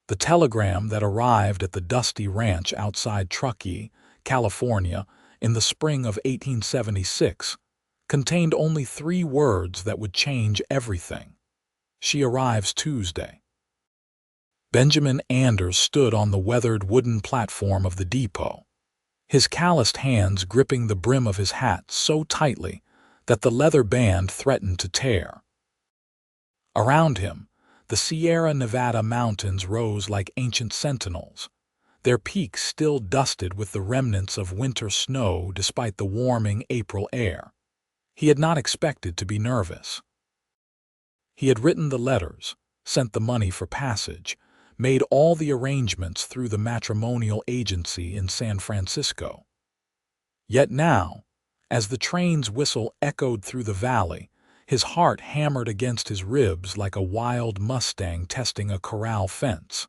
The telegram that arrived at the dusty ranch outside Truckee, California, in the spring of 1876, contained only 3 words that would change everything. She arrives Tuesday. Benjamin Anders stood on the weathered wooden platform of the depot, his calloused hands gripping the brim of his hat so tightly that the leather band threatened to tear. Around him, the Sierra Nevada mountains rose like ancient sentinels, their peaks still dusted with the remnants of winter snow despite the warming April air. He had not expected to be nervous. He had written the letters, sent the money for passage, made all the arrangements through the matrimonial agency in San Francisco. Yet now, as the train's whistle echoed through the valley, his heart hammered against his ribs like a wild mustang testing a corral fence.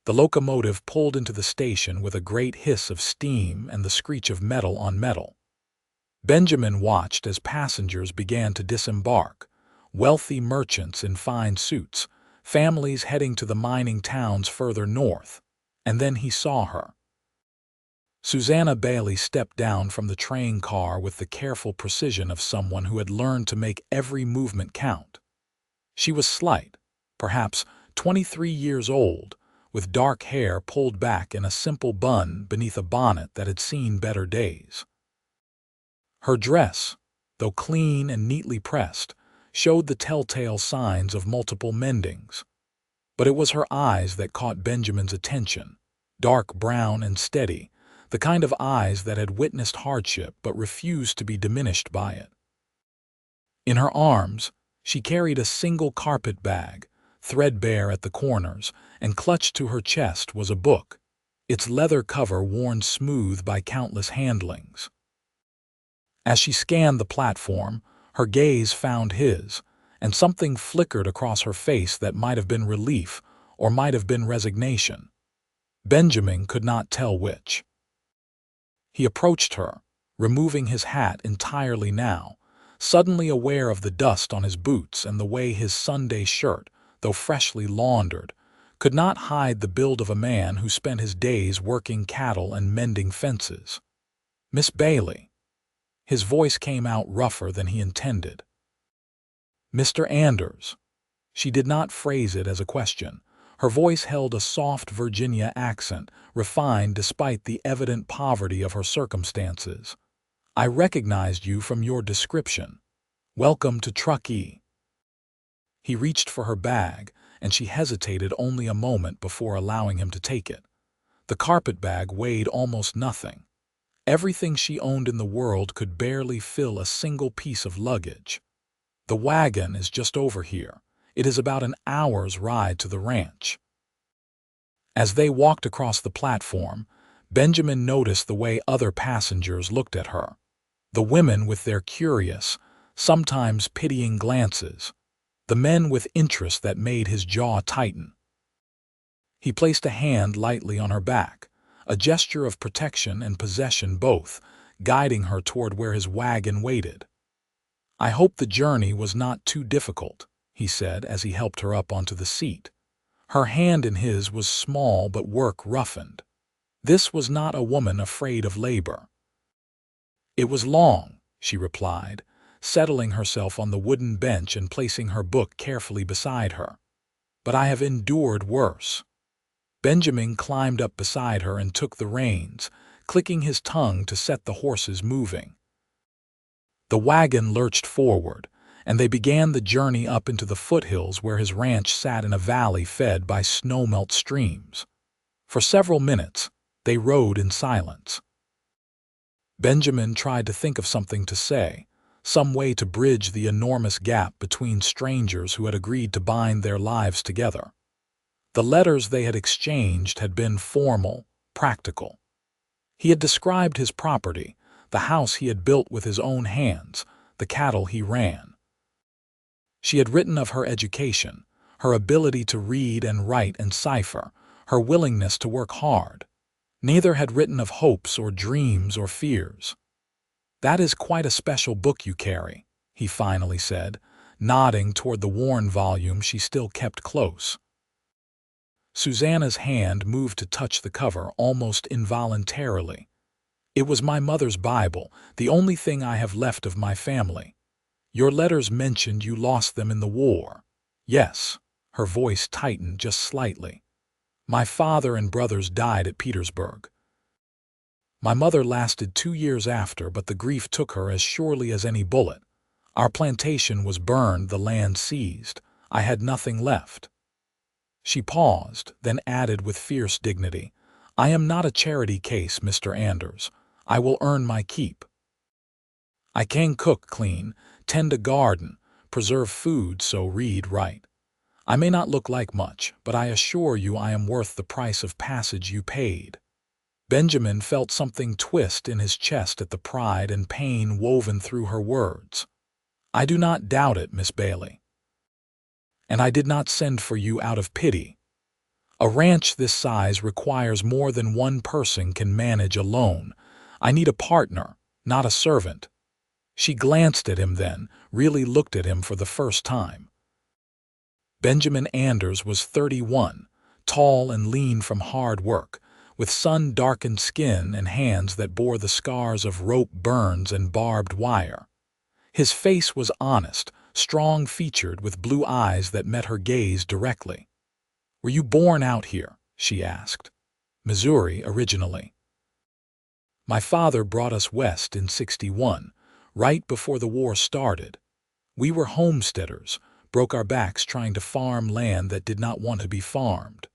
The locomotive pulled into the station with a great hiss of steam and the screech of metal on metal. Benjamin watched as passengers began to disembark, wealthy merchants in fine suits, families heading to the mining towns further north, and then he saw her. Susanna Bailey stepped down from the train car with the careful precision of someone who had learned to make every movement count. She was slight, perhaps 23 years old, with dark hair pulled back in a simple bun beneath a bonnet that had seen better days. Her dress, though clean and neatly pressed, showed the telltale signs of multiple mendings. But it was her eyes that caught Benjamin's attention, dark brown and steady, the kind of eyes that had witnessed hardship but refused to be diminished by it. In her arms, she carried a single carpet bag, threadbare at the corners, and clutched to her chest was a book, its leather cover worn smooth by countless handlings. As she scanned the platform, her gaze found his, and something flickered across her face that might have been relief or might have been resignation. Benjamin could not tell which. He approached her, removing his hat entirely now, suddenly aware of the dust on his boots and the way his Sunday shirt, though freshly laundered, could not hide the build of a man who spent his days working cattle and mending fences. "Miss Bailey." His voice came out rougher than he intended. "Mr. Anders." She did not phrase it as a question. Her voice held a soft Virginia accent, refined despite the evident poverty of her circumstances. "I recognized you from your description. Welcome to Truckee." He reached for her bag, and she hesitated only a moment before allowing him to take it. The carpet bag weighed almost nothing. Everything she owned in the world could barely fill a single piece of luggage. "The wagon is just over here. It is about an hour's ride to the ranch." As they walked across the platform, Benjamin noticed the way other passengers looked at her. The women with their curious, sometimes pitying glances, the men with interest that made his jaw tighten. He placed a hand lightly on her back, a gesture of protection and possession both, guiding her toward where his wagon waited. "I hope the journey was not too difficult," he said as he helped her up onto the seat. Her hand in his was small but work-roughened. This was not a woman afraid of labor. "It was long," she replied, settling herself on the wooden bench and placing her book carefully beside her. "But I have endured worse." Benjamin climbed up beside her and took the reins, clicking his tongue to set the horses moving. The wagon lurched forward, and they began the journey up into the foothills where his ranch sat in a valley fed by snowmelt streams. For several minutes, they rode in silence. Benjamin tried to think of something to say, some way to bridge the enormous gap between strangers who had agreed to bind their lives together. The letters they had exchanged had been formal, practical. He had described his property, the house he had built with his own hands, the cattle he ran. She had written of her education, her ability to read and write and cipher, her willingness to work hard. Neither had written of hopes or dreams or fears. "That is quite a special book you carry," he finally said, nodding toward the worn volume she still kept close. Susanna's hand moved to touch the cover almost involuntarily. It was my mother's Bible, the only thing I have left of my family. Your letters mentioned you lost them in the war. Yes. Her voice tightened just slightly. My father and brothers died at Petersburg. My mother lasted 2 years after, but the grief took her as surely as any bullet. Our plantation was burned, the land seized. I had nothing left. She paused, then added with fierce dignity, I am not a charity case, Mr. Anders. I will earn my keep. I can cook, clean, tend a garden, preserve food, so read, write. I may not look like much, but I assure you I am worth the price of passage you paid. Benjamin felt something twist in his chest at the pride and pain woven through her words. I do not doubt it, Miss Bailey. And I did not send for you out of pity. A ranch this size requires more than one person can manage alone. I need a partner, not a servant. She glanced at him then, really looked at him for the first time. Benjamin Anders was 31, tall and lean from hard work, with sun-darkened skin and hands that bore the scars of rope burns and barbed wire. His face was honest, strong-featured, with blue eyes that met her gaze directly. Were you born out here? She asked. Missouri, originally. My father brought us west in '61, right before the war started. We were homesteaders, broke our backs trying to farm land that did not want to be farmed.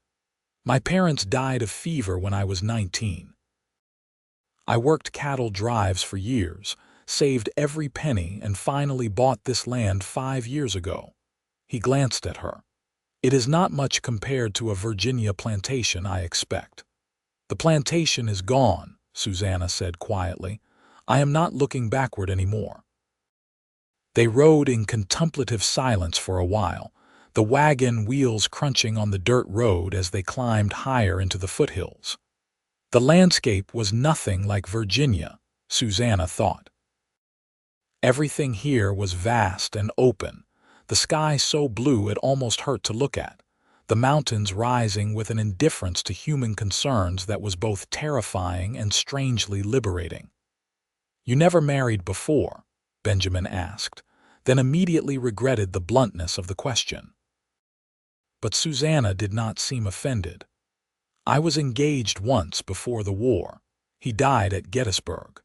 My parents died of fever when I was 19. I worked cattle drives for years, saved every penny, and finally bought this land 5 years ago. He glanced at her. It is not much compared to a Virginia plantation, I expect. The plantation is gone, Susanna said quietly. I am not looking backward anymore. They rode in contemplative silence for a while, the wagon wheels crunching on the dirt road as they climbed higher into the foothills. The landscape was nothing like Virginia, Susanna thought. Everything here was vast and open, the sky so blue it almost hurt to look at, the mountains rising with an indifference to human concerns that was both terrifying and strangely liberating. You never married before? Benjamin asked, then immediately regretted the bluntness of the question. But Susanna did not seem offended. I was engaged once before the war. He died at Gettysburg.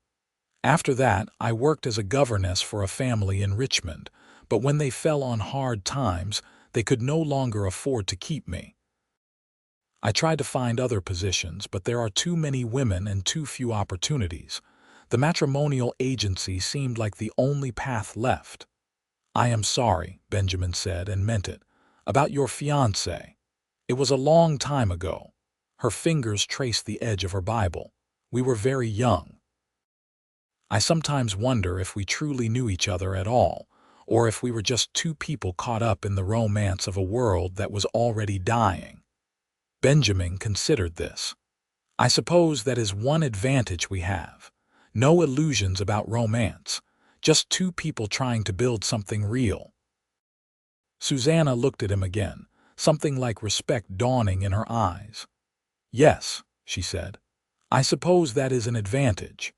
After that, I worked as a governess for a family in Richmond, but when they fell on hard times, they could no longer afford to keep me. I tried to find other positions, but there are too many women and too few opportunities. The matrimonial agency seemed like the only path left. I am sorry, Benjamin said, and meant it. About your fiancé. It was a long time ago. Her fingers traced the edge of her Bible. We were very young. I sometimes wonder if we truly knew each other at all, or if we were just two people caught up in the romance of a world that was already dying. Benjamin considered this. I suppose that is one advantage we have. No illusions about romance, just two people trying to build something real. Susanna looked at him again, something like respect dawning in her eyes. Yes, she said. I suppose that is an advantage.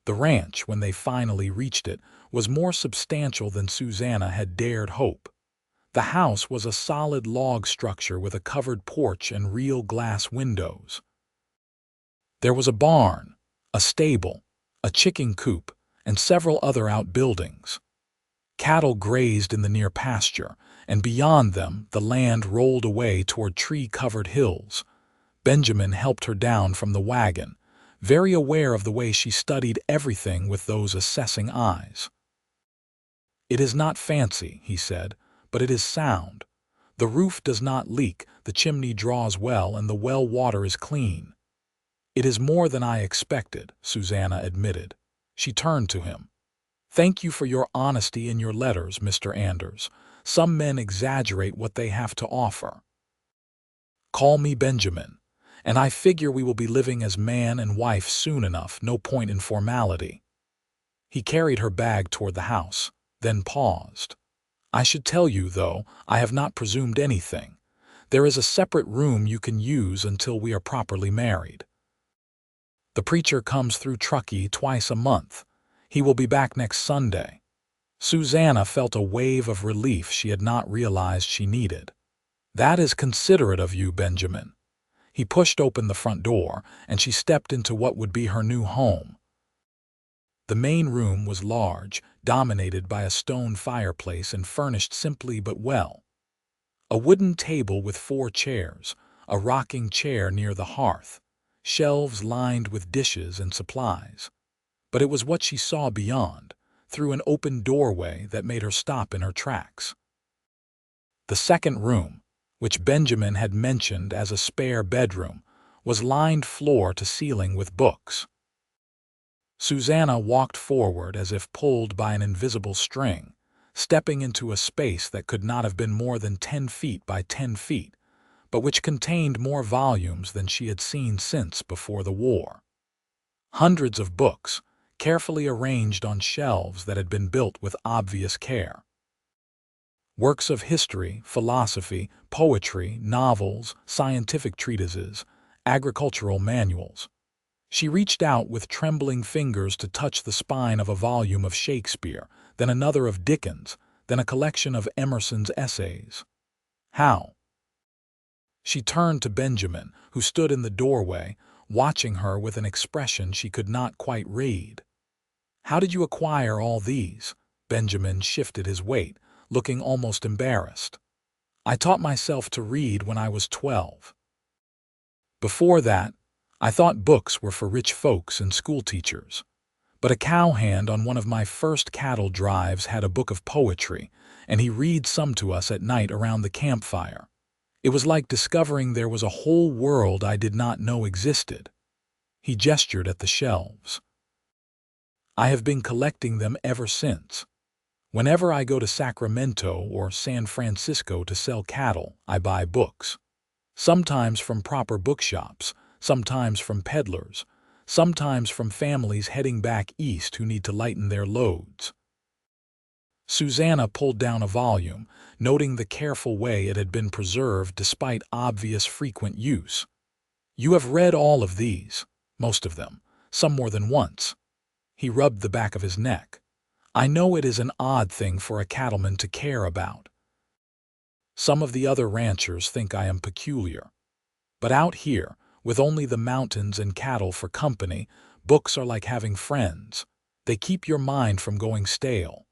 The ranch, when they finally reached it, was more substantial than Susanna had dared hope. The house was a solid log structure with a covered porch and real glass windows. There was a barn, a stable, a chicken coop, and several other outbuildings. Cattle grazed in the near pasture, and beyond them the land rolled away toward tree-covered hills. Benjamin helped her down from the wagon, very aware of the way she studied everything with those assessing eyes. It is not fancy, he said, but it is sound. The roof does not leak, the chimney draws well, and the well water is clean. It is more than I expected, Susanna admitted. She turned to him. Thank you for your honesty in your letters, Mr. Anders. Some men exaggerate what they have to offer. Call me Benjamin, and I figure we will be living as man and wife soon enough, no point in formality. He carried her bag toward the house, then paused. I should tell you, though, I have not presumed anything. There is a separate room you can use until we are properly married. The preacher comes through Truckee twice a month. He will be back next Sunday. Susanna felt a wave of relief she had not realized she needed. That is considerate of you, Benjamin. He pushed open the front door, and she stepped into what would be her new home. The main room was large, dominated by a stone fireplace and furnished simply but well. A wooden table with 4 chairs, a rocking chair near the hearth, shelves lined with dishes and supplies. But it was what she saw beyond, through an open doorway, that made her stop in her tracks. The second room, which Benjamin had mentioned as a spare bedroom, was lined floor to ceiling with books. Susanna walked forward as if pulled by an invisible string, stepping into a space that could not have been more than 10 feet by 10 feet, but which contained more volumes than she had seen since before the war. Hundreds of books, carefully arranged on shelves that had been built with obvious care. Works of history, philosophy, poetry, novels, scientific treatises, agricultural manuals. She reached out with trembling fingers to touch the spine of a volume of Shakespeare, then another of Dickens, then a collection of Emerson's essays. How? She turned to Benjamin, who stood in the doorway, watching her with an expression she could not quite read. How did you acquire all these? Benjamin shifted his weight, looking almost embarrassed. I taught myself to read when I was 12. Before that, I thought books were for rich folks and schoolteachers. But a cowhand on one of my first cattle drives had a book of poetry, and he read some to us at night around the campfire. It was like discovering there was a whole world I did not know existed. He gestured at the shelves. I have been collecting them ever since. Whenever I go to Sacramento or San Francisco to sell cattle, I buy books. Sometimes from proper bookshops, sometimes from peddlers, sometimes from families heading back east who need to lighten their loads. Susanna pulled down a volume, noting the careful way it had been preserved despite obvious frequent use. You have read all of these, most of them, some more than once. He rubbed the back of his neck. I know it is an odd thing for a cattleman to care about. Some of the other ranchers think I am peculiar. But out here, with only the mountains and cattle for company, books are like having friends. They keep your mind from going stale.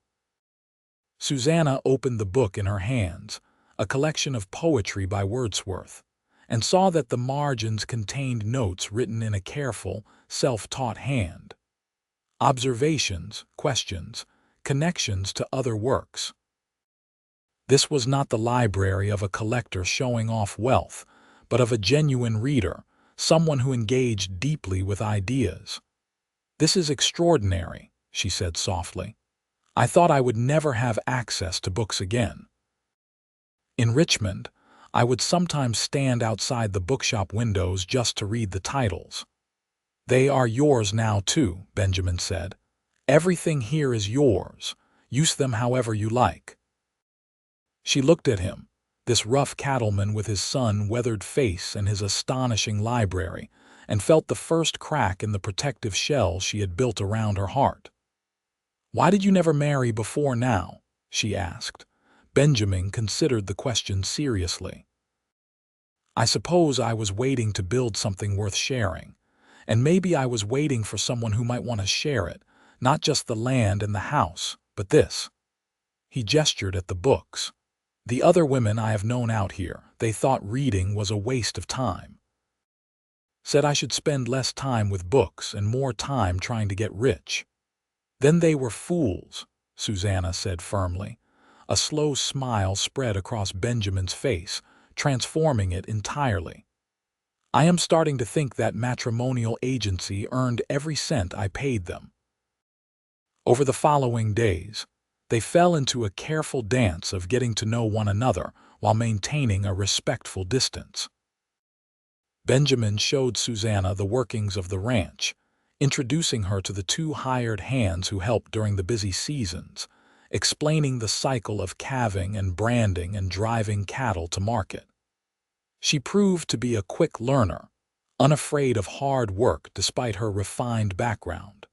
Susanna opened the book in her hands, a collection of poetry by Wordsworth, and saw that the margins contained notes written in a careful, self-taught hand. Observations, questions, connections to other works. This was not the library of a collector showing off wealth, but of a genuine reader, someone who engaged deeply with ideas. This is extraordinary, she said softly. I thought I would never have access to books again. In Richmond, I would sometimes stand outside the bookshop windows just to read the titles. They are yours now too, Benjamin said. Everything here is yours. Use them however you like. She looked at him, this rough cattleman with his sun-weathered face and his astonishing library, and felt the first crack in the protective shell she had built around her heart. Why did you never marry before now? She asked. Benjamin considered the question seriously. I suppose I was waiting to build something worth sharing, and maybe I was waiting for someone who might want to share it, not just the land and the house, but this. He gestured at the books. The other women I have known out here, they thought reading was a waste of time. Said I should spend less time with books and more time trying to get rich. Then they were fools, Susanna said firmly. A slow smile spread across Benjamin's face, transforming it entirely. I am starting to think that matrimonial agency earned every cent I paid them. Over the following days, they fell into a careful dance of getting to know one another while maintaining a respectful distance. Benjamin showed Susanna the workings of the ranch, introducing her to the 2 hired hands who helped during the busy seasons, explaining the cycle of calving and branding and driving cattle to market. She proved to be a quick learner, unafraid of hard work despite her refined background.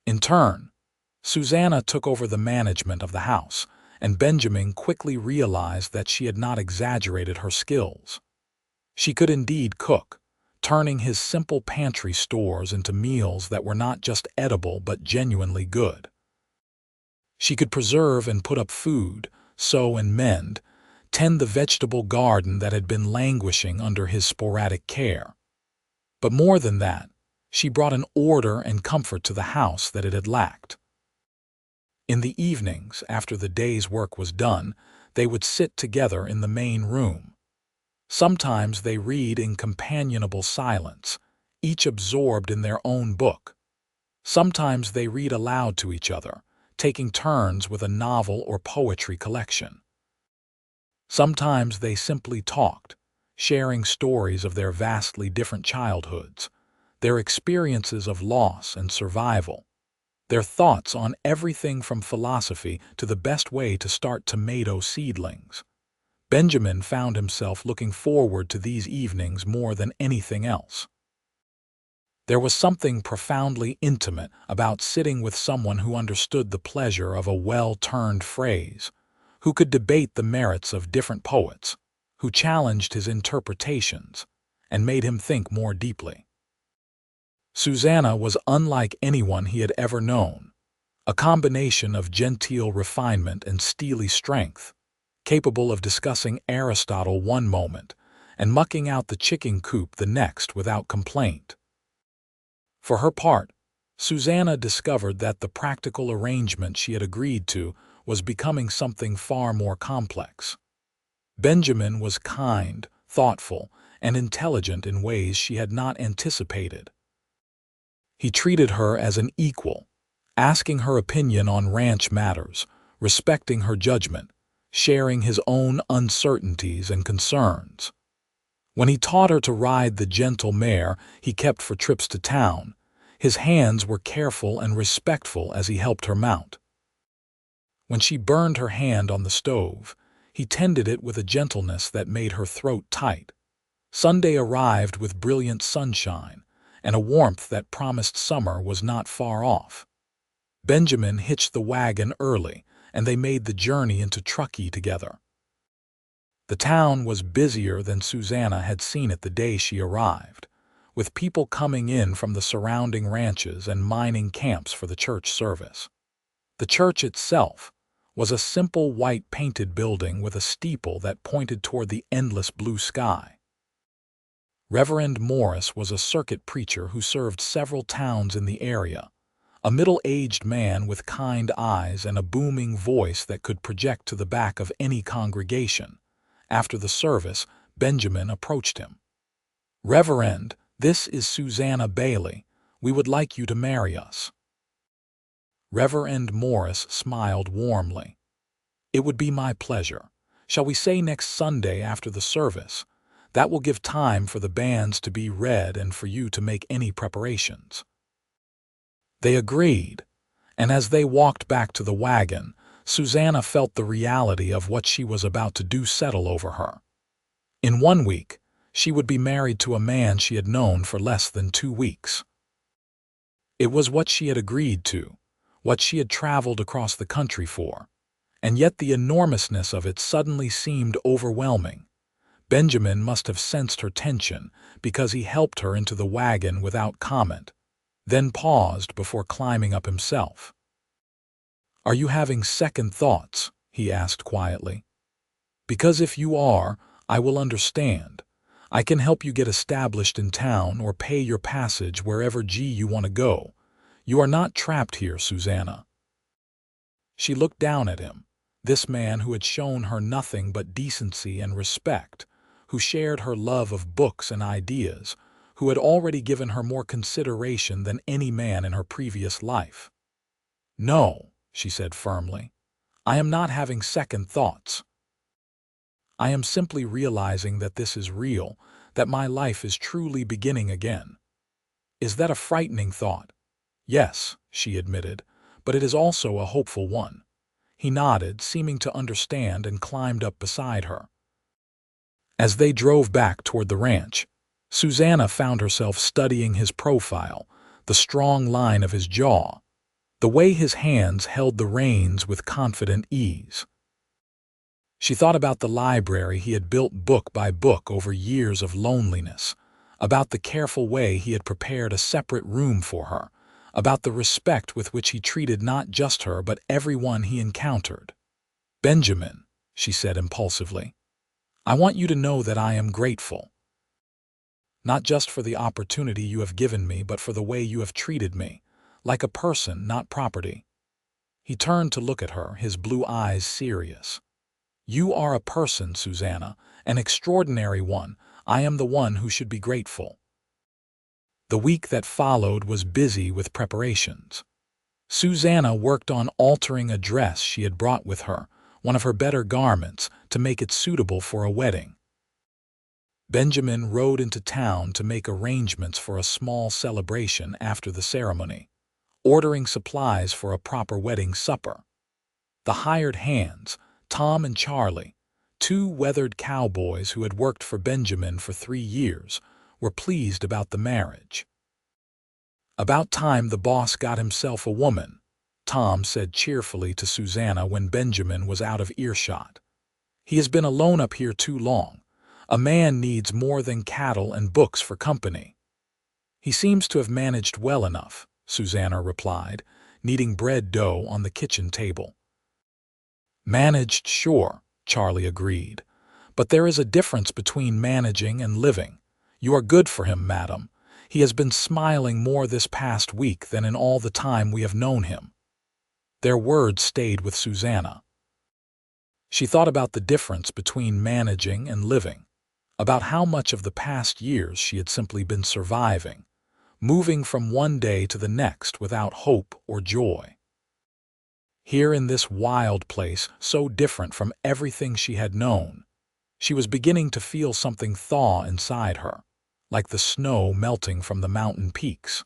In turn, Susanna took over the management of the house, and Benjamin quickly realized that she had not exaggerated her skills. She could indeed cook, turning his simple pantry stores into meals that were not just edible but genuinely good. She could preserve and put up food, sew and mend, tend the vegetable garden that had been languishing under his sporadic care. But more than that, she brought an order and comfort to the house that it had lacked. In the evenings, after the day's work was done, they would sit together in the main room. Sometimes they read in companionable silence, each absorbed in their own book. Sometimes they read aloud to each other, taking turns with a novel or poetry collection. Sometimes they simply talked, sharing stories of their vastly different childhoods, their experiences of loss and survival, their thoughts on everything from philosophy to the best way to start tomato seedlings. Benjamin found himself looking forward to these evenings more than anything else. There was something profoundly intimate about sitting with someone who understood the pleasure of a well-turned phrase, who could debate the merits of different poets, who challenged his interpretations, and made him think more deeply. Susanna was unlike anyone he had ever known, a combination of genteel refinement and steely strength, capable of discussing Aristotle one moment and mucking out the chicken coop the next without complaint. For her part, Susanna discovered that the practical arrangement she had agreed to was becoming something far more complex. Benjamin was kind, thoughtful, and intelligent in ways she had not anticipated. He treated her as an equal, asking her opinion on ranch matters, respecting her judgment, sharing his own uncertainties and concerns. When he taught her to ride the gentle mare he kept for trips to town, his hands were careful and respectful as he helped her mount. When she burned her hand on the stove, he tended it with a gentleness that made her throat tight. Sunday arrived with brilliant sunshine, and a warmth that promised summer was not far off. Benjamin hitched the wagon early, and they made the journey into Truckee together. The town was busier than Susanna had seen it the day she arrived, with people coming in from the surrounding ranches and mining camps for the church service. The church itself was a simple white painted building with a steeple that pointed toward the endless blue sky. Reverend Morris was a circuit preacher who served several towns in the area, a middle-aged man with kind eyes and a booming voice that could project to the back of any congregation. After the service, Benjamin approached him. "Reverend, this is Susanna Bailey. We would like you to marry us." Reverend Morris smiled warmly. "It would be my pleasure. Shall we say next Sunday after the service? That will give time for the banns to be read and for you to make any preparations." They agreed, and as they walked back to the wagon, Susanna felt the reality of what she was about to do settle over her. In 1 week, she would be married to a man she had known for less than 2 weeks. It was what she had agreed to, what she had traveled across the country for, and yet the enormousness of it suddenly seemed overwhelming. Benjamin must have sensed her tension because he helped her into the wagon without comment, then paused before climbing up himself. "Are you having second thoughts?" he asked quietly. "Because if you are, I will understand. I can help you get established in town or pay your passage wherever you want to go. You are not trapped here, Susanna." She looked down at him, this man who had shown her nothing but decency and respect, who shared her love of books and ideas, who had already given her more consideration than any man in her previous life. "No," she said firmly, "I am not having second thoughts. I am simply realizing that this is real, that my life is truly beginning again." "Is that a frightening thought?" "Yes," she admitted, "but it is also a hopeful one." He nodded, seeming to understand, and climbed up beside her. As they drove back toward the ranch, Susanna found herself studying his profile, the strong line of his jaw, the way his hands held the reins with confident ease. She thought about the library he had built book by book over years of loneliness, about the careful way he had prepared a separate room for her, about the respect with which he treated not just her but everyone he encountered. "Benjamin," she said impulsively, "I want you to know that I am grateful. Not just for the opportunity you have given me, but for the way you have treated me, like a person, not property." He turned to look at her, his blue eyes serious. "You are a person, Susanna, an extraordinary one. I am the one who should be grateful." The week that followed was busy with preparations. Susanna worked on altering a dress she had brought with her, one of her better garments, to make it suitable for a wedding. Benjamin rode into town to make arrangements for a small celebration after the ceremony, ordering supplies for a proper wedding supper. The hired hands, Tom and Charlie, two weathered cowboys who had worked for Benjamin for 3 years, were pleased about the marriage. "About time the boss got himself a woman," Tom said cheerfully to Susanna when Benjamin was out of earshot. "He has been alone up here too long. A man needs more than cattle and books for company." "He seems to have managed well enough," Susanna replied, kneading bread dough on the kitchen table. "Managed, sure," Charlie agreed. "But there is a difference between managing and living. You are good for him, madam. He has been smiling more this past week than in all the time we have known him." Their words stayed with Susanna. She thought about the difference between managing and living, about how much of the past years she had simply been surviving, moving from one day to the next without hope or joy. Here in this wild place, so different from everything she had known, she was beginning to feel something thaw inside her, like the snow melting from the mountain peaks.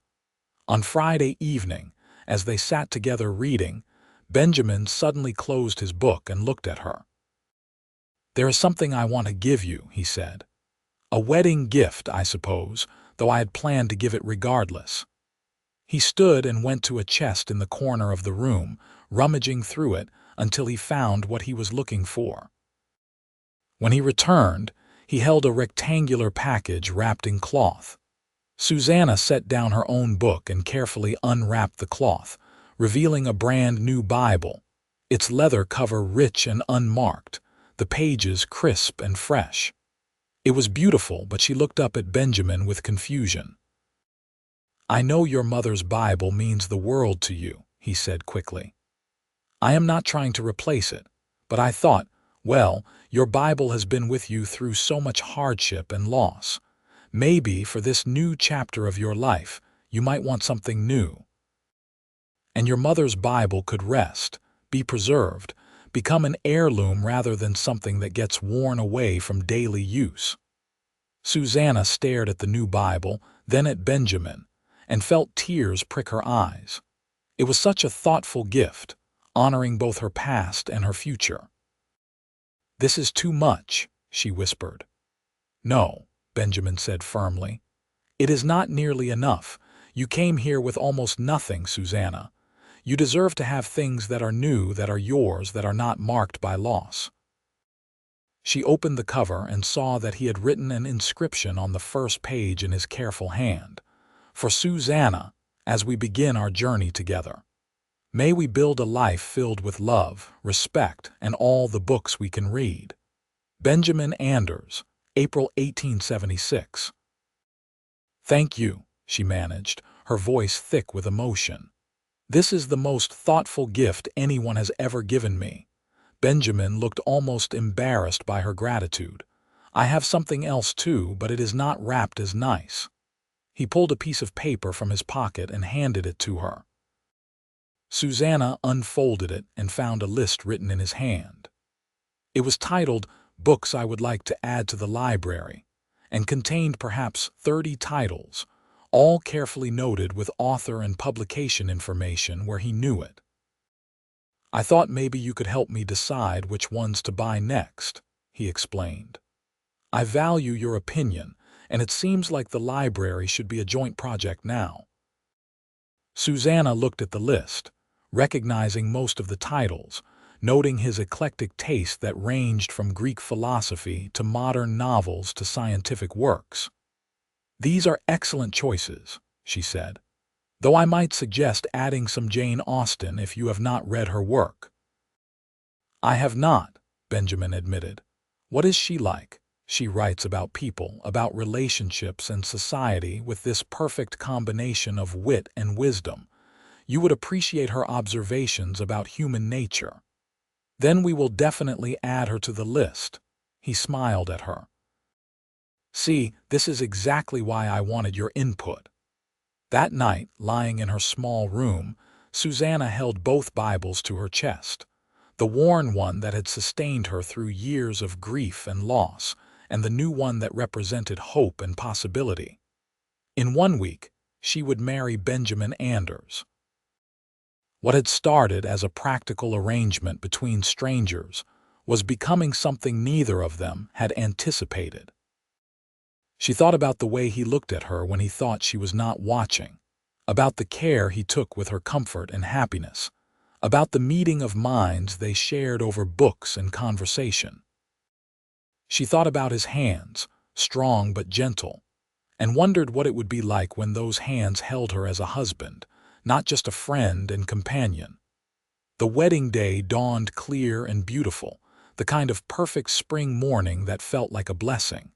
On Friday evening, as they sat together reading, Benjamin suddenly closed his book and looked at her. "There is something I want to give you," he said. "A wedding gift, I suppose, though I had planned to give it regardless." He stood and went to a chest in the corner of the room, rummaging through it until he found what he was looking for. When he returned, he held a rectangular package wrapped in cloth. Susanna set down her own book and carefully unwrapped the cloth, revealing a brand new Bible, its leather cover rich and unmarked, the pages crisp and fresh. It was beautiful, but she looked up at Benjamin with confusion. "I know your mother's Bible means the world to you," he said quickly. "I am not trying to replace it, but I thought, well, your Bible has been with you through so much hardship and loss. Maybe for this new chapter of your life, you might want something new. And your mother's Bible could rest, be preserved, become an heirloom rather than something that gets worn away from daily use." Susanna stared at the new Bible, then at Benjamin, and felt tears prick her eyes. It was such a thoughtful gift, honoring both her past and her future. "This is too much," she whispered. "No," Benjamin said firmly. "It is not nearly enough. You came here with almost nothing, Susanna. You deserve to have things that are new, that are yours, that are not marked by loss." She opened the cover and saw that he had written an inscription on the first page in his careful hand. "For Susanna, as we begin our journey together. May we build a life filled with love, respect, and all the books we can read. Benjamin Anders, April 1876. "Thank you," she managed, her voice thick with emotion. "This is the most thoughtful gift anyone has ever given me." Benjamin looked almost embarrassed by her gratitude. "I have something else too, but it is not wrapped as nice." He pulled a piece of paper from his pocket and handed it to her. Susanna unfolded it and found a list written in his hand. It was titled "Books I Would Like to Add to the Library," and contained perhaps 30 titles, all carefully noted with author and publication information where he knew it. "I thought maybe you could help me decide which ones to buy next," he explained. I value your opinion, and it seems like the library should be a joint project now." Susanna looked at the list, recognizing most of the titles, noting his eclectic taste that ranged from Greek philosophy to modern novels to scientific works. "These are excellent choices," she said, "though I might suggest adding some Jane Austen if you have not read her work." "I have not," Benjamin admitted. "What is she like?" "She writes about people, about relationships and society with this perfect combination of wit and wisdom. You would appreciate her observations about human nature." "Then we will definitely add her to the list." He smiled at her. "See, this is exactly why I wanted your input." That night, lying in her small room, Susanna held both Bibles to her chest, the worn one that had sustained her through years of grief and loss, and the new one that represented hope and possibility. In 1 week, she would marry Benjamin Anders. What had started as a practical arrangement between strangers was becoming something neither of them had anticipated. She thought about the way he looked at her when he thought she was not watching, about the care he took with her comfort and happiness, about the meeting of minds they shared over books and conversation. She thought about his hands, strong but gentle, and wondered what it would be like when those hands held her as a husband, not just a friend and companion. The wedding day dawned clear and beautiful, the kind of perfect spring morning that felt like a blessing.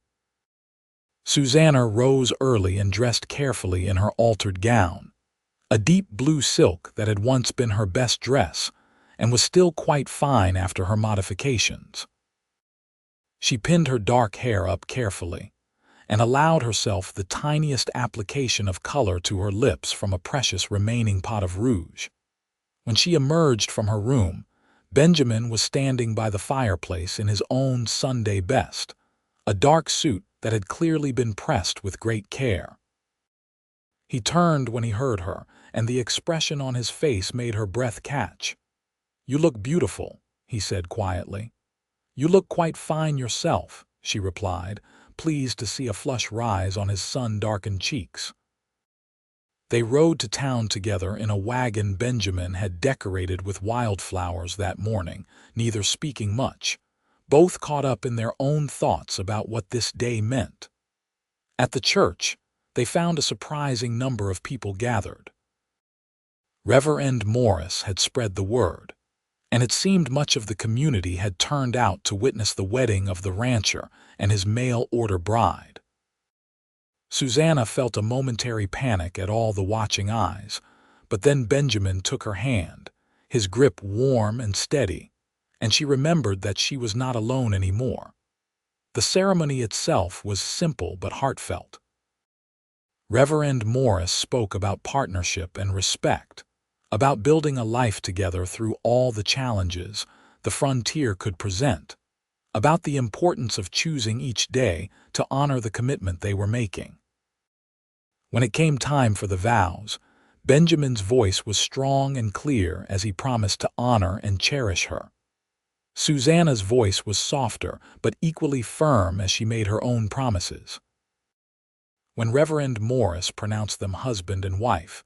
Susanna rose early and dressed carefully in her altered gown, a deep blue silk that had once been her best dress and was still quite fine after her modifications. She pinned her dark hair up carefully and allowed herself the tiniest application of color to her lips from a precious remaining pot of rouge. When she emerged from her room, Benjamin was standing by the fireplace in his own Sunday best, a dark suit that had clearly been pressed with great care. He turned when he heard her, and the expression on his face made her breath catch. "You look beautiful," he said quietly. "You look quite fine yourself," she replied, pleased to see a flush rise on his sun-darkened cheeks. They rode to town together in a wagon Benjamin had decorated with wildflowers that morning, neither speaking much, both caught up in their own thoughts about what this day meant. At the church, they found a surprising number of people gathered. Reverend Morris had spread the word, and it seemed much of the community had turned out to witness the wedding of the rancher and his mail-order bride. Susanna felt a momentary panic at all the watching eyes, but then Benjamin took her hand, his grip warm and steady, and she remembered that she was not alone anymore. The ceremony itself was simple but heartfelt. Reverend Morris spoke about partnership and respect, about building a life together through all the challenges the frontier could present, about the importance of choosing each day to honor the commitment they were making. When it came time for the vows, Benjamin's voice was strong and clear as he promised to honor and cherish her. Susanna's voice was softer but equally firm as she made her own promises. When Reverend Morris pronounced them husband and wife,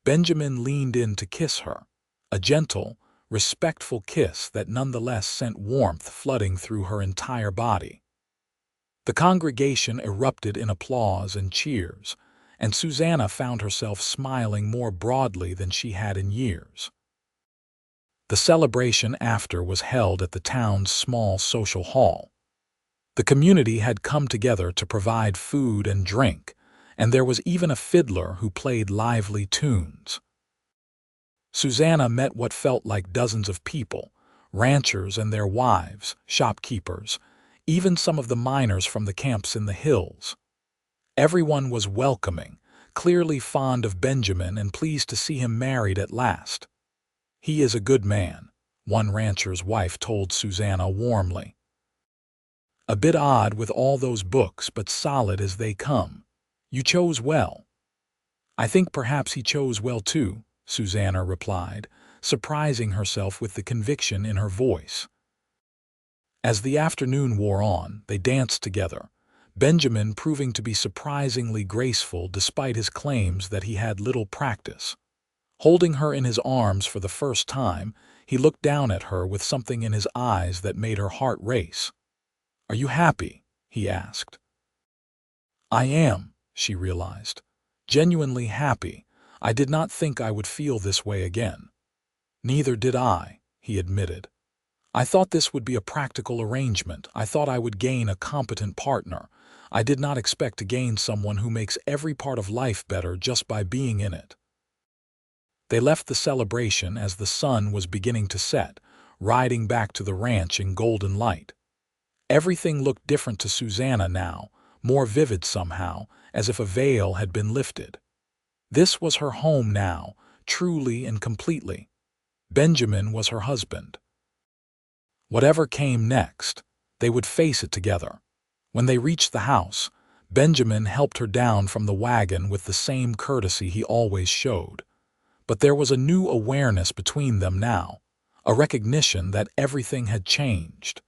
Benjamin leaned in to kiss her, a gentle, respectful kiss that nonetheless sent warmth flooding through her entire body. The congregation erupted in applause and cheers, and Susanna found herself smiling more broadly than she had in years. The celebration after was held at the town's small social hall. The community had come together to provide food and drink, and there was even a fiddler who played lively tunes. Susanna met what felt like dozens of people, ranchers and their wives, shopkeepers, even some of the miners from the camps in the hills. Everyone was welcoming, clearly fond of Benjamin and pleased to see him married at last. "He is a good man," one rancher's wife told Susanna warmly. "A bit odd with all those books, but solid as they come. You chose well." "I think perhaps he chose well too," Susanna replied, surprising herself with the conviction in her voice. As the afternoon wore on, they danced together, Benjamin proving to be surprisingly graceful despite his claims that he had little practice. Holding her in his arms for the first time, he looked down at her with something in his eyes that made her heart race. "Are you happy?" he asked. "I am," she realized. "Genuinely happy. I did not think I would feel this way again." "Neither did I," he admitted. "I thought this would be a practical arrangement. I thought I would gain a competent partner. I did not expect to gain someone who makes every part of life better just by being in it." They left the celebration as the sun was beginning to set, riding back to the ranch in golden light. Everything looked different to Susanna now, more vivid somehow, as if a veil had been lifted. This was her home now, truly and completely. Benjamin was her husband. Whatever came next, they would face it together. When they reached the house, Benjamin helped her down from the wagon with the same courtesy he always showed. But there was a new awareness between them now, a recognition that everything had changed.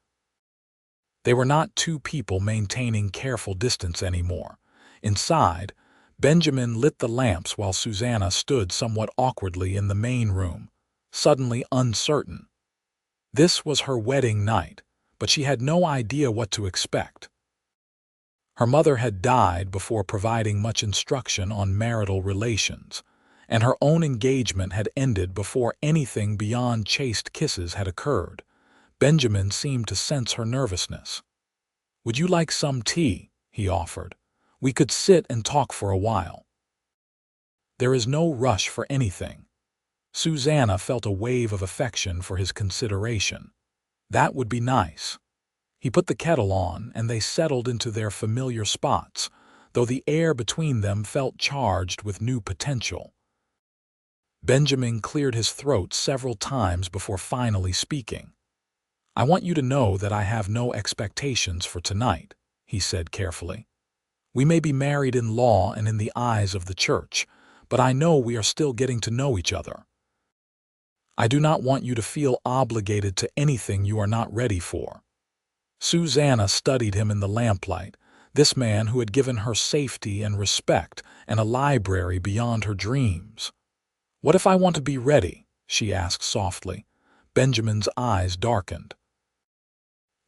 They were not two people maintaining careful distance anymore. Inside, Benjamin lit the lamps while Susanna stood somewhat awkwardly in the main room, suddenly uncertain. This was her wedding night, but she had no idea what to expect. Her mother had died before providing much instruction on marital relations, and her own engagement had ended before anything beyond chaste kisses had occurred. Benjamin seemed to sense her nervousness. "Would you like some tea?" he offered. "We could sit and talk for a while." "There is no rush for anything." Susanna felt a wave of affection for his consideration. That would be nice. He put the kettle on, and they settled into their familiar spots, though the air between them felt charged with new potential. Benjamin cleared his throat several times before finally speaking. "I want you to know that I have no expectations for tonight," he said carefully. "We may be married in law and in the eyes of the church, but I know we are still getting to know each other. I do not want you to feel obligated to anything you are not ready for." Susanna studied him in the lamplight, this man who had given her safety and respect and a library beyond her dreams. "What if I want to be ready?" she asked softly. Benjamin's eyes darkened.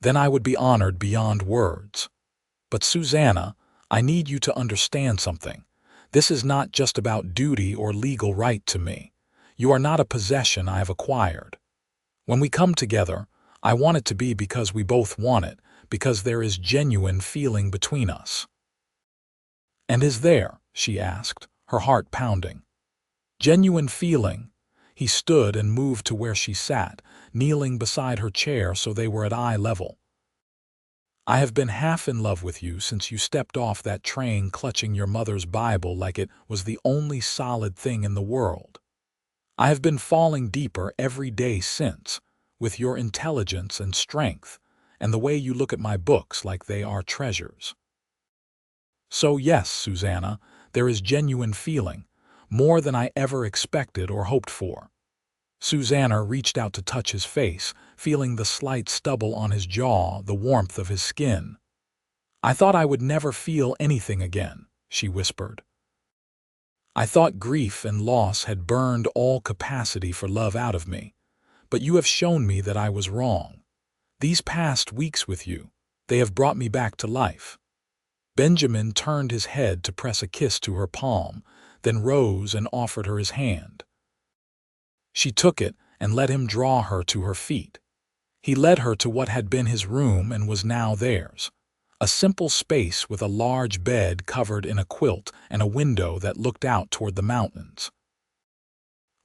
"Then I would be honored beyond words. But Susanna, I need you to understand something. This is not just about duty or legal right to me. You are not a possession I have acquired. When we come together, I want it to be because we both want it, because there is genuine feeling between us." "And is there?" she asked, her heart pounding. "Genuine feeling." He stood and moved to where she sat, kneeling beside her chair so they were at eye level. "I have been half in love with you since you stepped off that train clutching your mother's Bible like it was the only solid thing in the world. I have been falling deeper every day since, with your intelligence and strength, and the way you look at my books like they are treasures. So yes, Susanna, there is genuine feeling, more than I ever expected or hoped for." Susanna reached out to touch his face, feeling the slight stubble on his jaw, the warmth of his skin. "I thought I would never feel anything again," she whispered. "I thought grief and loss had burned all capacity for love out of me. But you have shown me that I was wrong. These past weeks with you, they have brought me back to life." Benjamin turned his head to press a kiss to her palm, then rose and offered her his hand. She took it and let him draw her to her feet. He led her to what had been his room and was now theirs. A simple space with a large bed covered in a quilt and a window that looked out toward the mountains.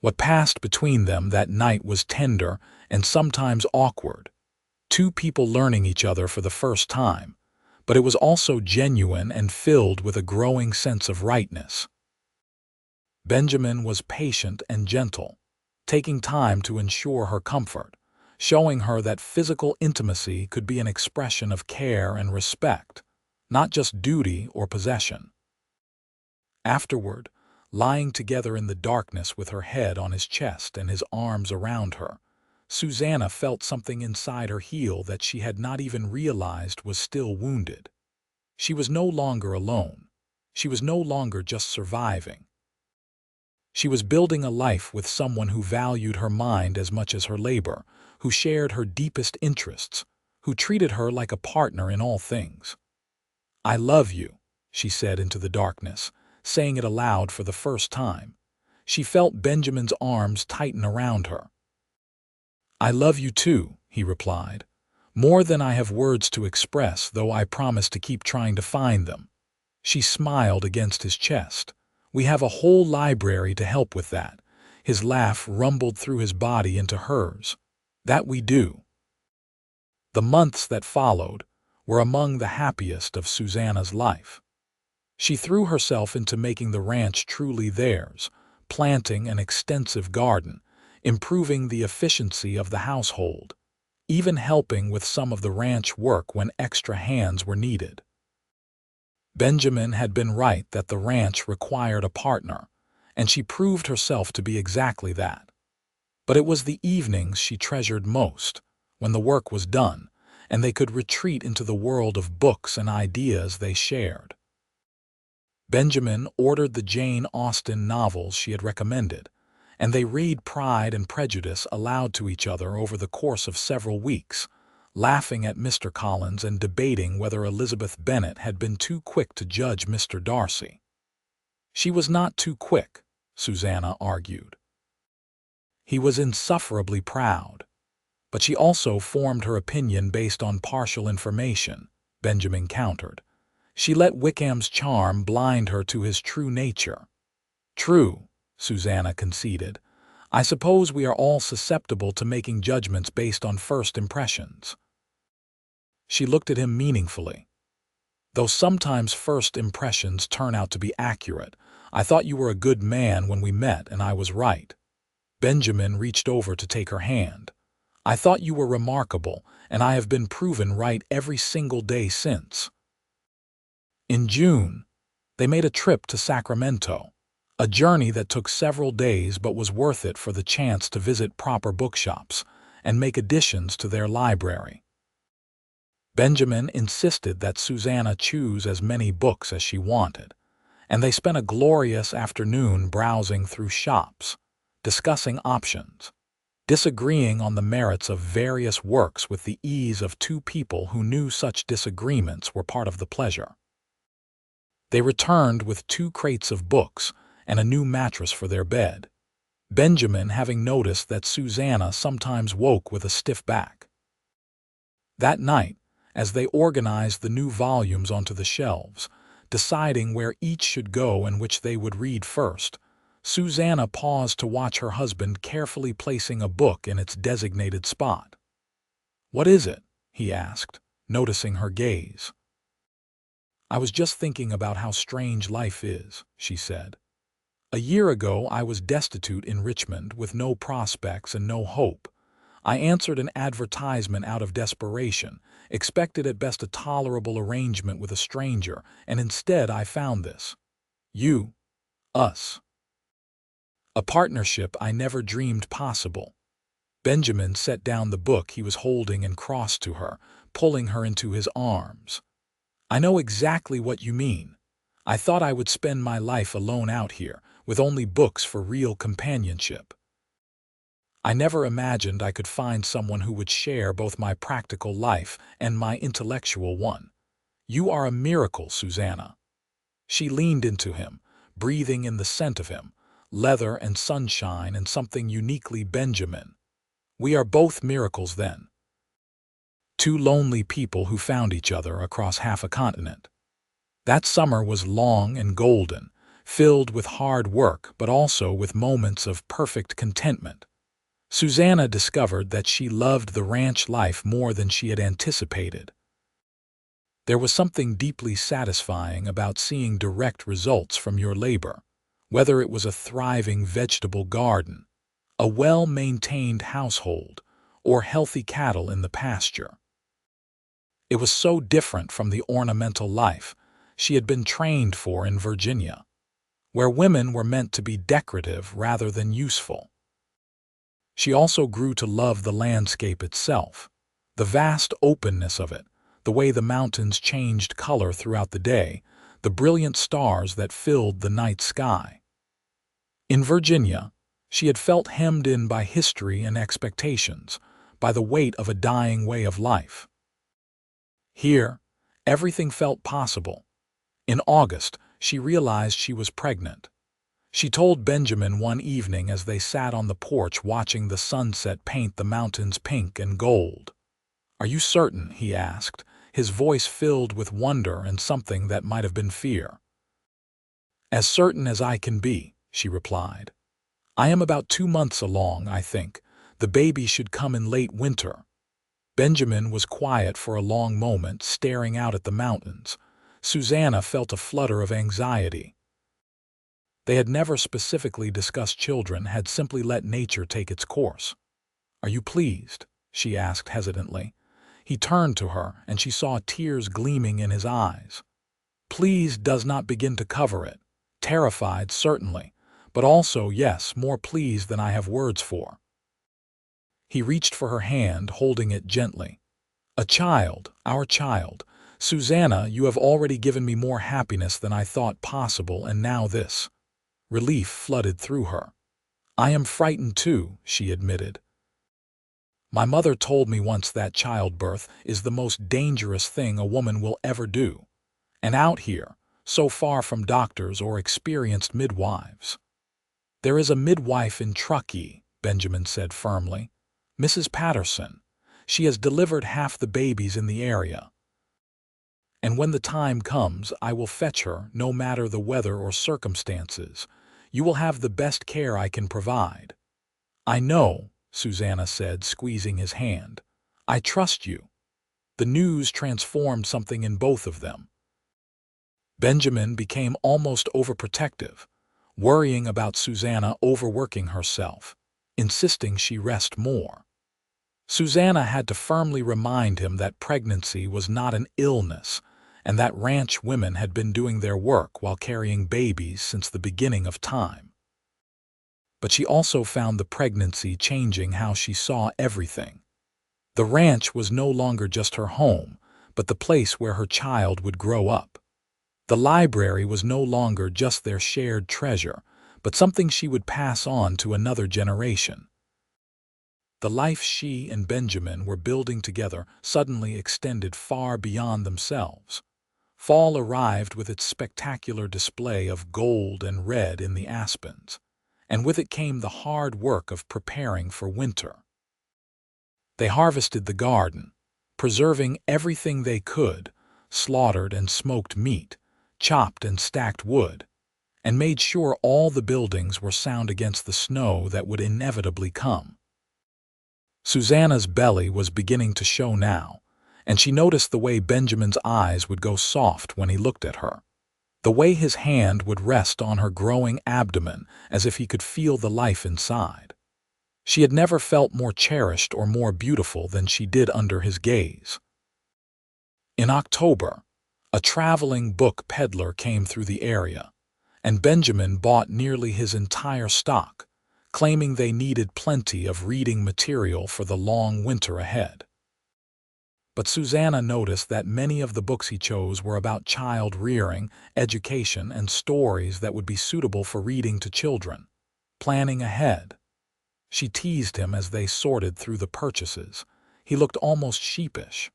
What passed between them that night was tender and sometimes awkward, two people learning each other for the first time, but it was also genuine and filled with a growing sense of rightness. Benjamin was patient and gentle, taking time to ensure her comfort, showing her that physical intimacy could be an expression of care and respect, not just duty or possession. Afterward, lying together in the darkness with her head on his chest and his arms around her, Susanna felt something inside her heal that she had not even realized was still wounded. She was no longer alone. She was no longer just surviving. She was building a life with someone who valued her mind as much as her labor, who shared her deepest interests, who treated her like a partner in all things. "I love you," she said into the darkness, saying it aloud for the first time. She felt Benjamin's arms tighten around her. "I love you too," he replied. "More than I have words to express, though I promise to keep trying to find them." She smiled against his chest. "We have a whole library to help with that." His laugh rumbled through his body into hers. "That we do." The months that followed were among the happiest of Susanna's life. She threw herself into making the ranch truly theirs, planting an extensive garden, improving the efficiency of the household, even helping with some of the ranch work when extra hands were needed. Benjamin had been right that the ranch required a partner, and she proved herself to be exactly that. But it was the evenings she treasured most, when the work was done, and they could retreat into the world of books and ideas they shared. Benjamin ordered the Jane Austen novels she had recommended, and they read Pride and Prejudice aloud to each other over the course of several weeks, laughing at Mr. Collins and debating whether Elizabeth Bennet had been too quick to judge Mr. Darcy. She was not too quick, Susanna argued. He was insufferably proud. But she also formed her opinion based on partial information, Benjamin countered. She let Wickham's charm blind her to his true nature. "True," Susanna conceded. "I suppose we are all susceptible to making judgments based on first impressions." She looked at him meaningfully. "Though sometimes first impressions turn out to be accurate. I thought you were a good man when we met, and I was right." Benjamin reached over to take her hand. "I thought you were remarkable, and I have been proven right every single day since." In June, they made a trip to Sacramento, a journey that took several days but was worth it for the chance to visit proper bookshops and make additions to their library. Benjamin insisted that Susanna choose as many books as she wanted, and they spent a glorious afternoon browsing through shops, discussing options, disagreeing on the merits of various works with the ease of two people who knew such disagreements were part of the pleasure. They returned with 2 crates of books and a new mattress for their bed, Benjamin having noticed that Susanna sometimes woke with a stiff back. That night, as they organized the new volumes onto the shelves, deciding where each should go and which they would read first, Susanna paused to watch her husband carefully placing a book in its designated spot. "What is it?" he asked, noticing her gaze. "I was just thinking about how strange life is," she said. "A year ago I was destitute in Richmond with no prospects and no hope. I answered an advertisement out of desperation, expected at best a tolerable arrangement with a stranger, and instead I found this. You, us. A partnership I never dreamed possible." Benjamin set down the book he was holding and crossed to her, pulling her into his arms. "I know exactly what you mean. I thought I would spend my life alone out here, with only books for real companionship. I never imagined I could find someone who would share both my practical life and my intellectual one. You are a miracle, Susanna." She leaned into him, breathing in the scent of him, leather and sunshine and something uniquely Benjamin. "We are both miracles then." 2 lonely people who found each other across half a continent. That summer was long and golden, filled with hard work but also with moments of perfect contentment. Susanna discovered that she loved the ranch life more than she had anticipated. There was something deeply satisfying about seeing direct results from your labor, whether it was a thriving vegetable garden, a well-maintained household, or healthy cattle in the pasture. It was so different from the ornamental life she had been trained for in Virginia, where women were meant to be decorative rather than useful. She also grew to love the landscape itself, the vast openness of it, the way the mountains changed color throughout the day, the brilliant stars that filled the night sky. In Virginia, she had felt hemmed in by history and expectations, by the weight of a dying way of life. Here, everything felt possible. In August, she realized she was pregnant. She told Benjamin one evening as they sat on the porch watching the sunset paint the mountains pink and gold. "Are you certain?" he asked, his voice filled with wonder and something that might have been fear. "As certain as I can be," she replied. "I am about 2 months along, I think. The baby should come in late winter." Benjamin was quiet for a long moment, staring out at the mountains. Susanna felt a flutter of anxiety. They had never specifically discussed children, had simply let nature take its course. "Are you pleased?" she asked hesitantly. He turned to her, and she saw tears gleaming in his eyes. Pleased does not begin to cover it. Terrified, certainly, but also, yes, more pleased than I have words for. He reached for her hand, holding it gently. "A child, our child. Susanna, you have already given me more happiness than I thought possible, and now this." Relief flooded through her. "I am frightened too," she admitted. "My mother told me once that childbirth is the most dangerous thing a woman will ever do. And out here, so far from doctors or experienced midwives." "There is a midwife in Truckee," Benjamin said firmly. "Mrs. Patterson. She has delivered half the babies in the area. And when the time comes, I will fetch her, no matter the weather or circumstances. You will have the best care I can provide." "I know," Susanna said, squeezing his hand. "I trust you." The news transformed something in both of them. Benjamin became almost overprotective, worrying about Susanna overworking herself, insisting she rest more. Susanna had to firmly remind him that pregnancy was not an illness, and that ranch women had been doing their work while carrying babies since the beginning of time. But she also found the pregnancy changing how she saw everything. The ranch was no longer just her home, but the place where her child would grow up. The library was no longer just their shared treasure, but something she would pass on to another generation. The life she and Benjamin were building together suddenly extended far beyond themselves. Fall arrived with its spectacular display of gold and red in the aspens, and with it came the hard work of preparing for winter. They harvested the garden, preserving everything they could, slaughtered and smoked meat, chopped and stacked wood, and made sure all the buildings were sound against the snow that would inevitably come. Susanna's belly was beginning to show now, and she noticed the way Benjamin's eyes would go soft when he looked at her, the way his hand would rest on her growing abdomen as if he could feel the life inside. She had never felt more cherished or more beautiful than she did under his gaze. In October, a traveling book peddler came through the area, and Benjamin bought nearly his entire stock, claiming they needed plenty of reading material for the long winter ahead. But Susanna noticed that many of the books he chose were about child rearing, education, and stories that would be suitable for reading to children. Planning ahead. She teased him as they sorted through the purchases. He looked almost sheepish.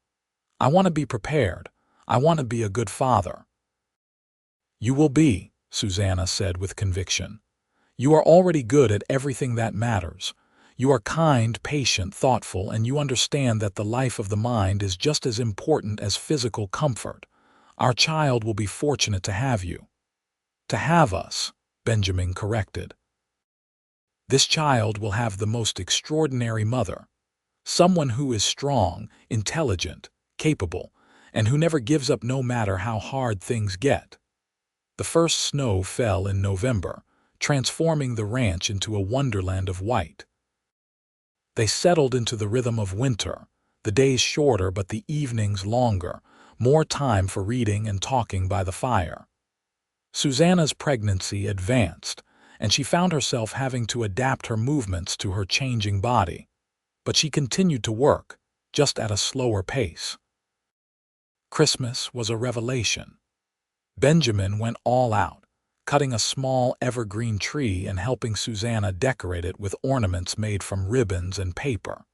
"I want to be prepared. I want to be a good father." "You will be," Susanna said with conviction. "You are already good at everything that matters. You are kind, patient, thoughtful, and you understand that the life of the mind is just as important as physical comfort. Our child will be fortunate to have you." "To have us," Benjamin corrected. "This child will have the most extraordinary mother, someone who is strong, intelligent, capable, and who never gives up no matter how hard things get." The first snow fell in November, transforming the ranch into a wonderland of white. They settled into the rhythm of winter, the days shorter but the evenings longer, more time for reading and talking by the fire. Susanna's pregnancy advanced, and she found herself having to adapt her movements to her changing body. But she continued to work, just at a slower pace. Christmas was a revelation. Benjamin went all out, cutting a small evergreen tree and helping Susanna decorate it with ornaments made from ribbons and paper.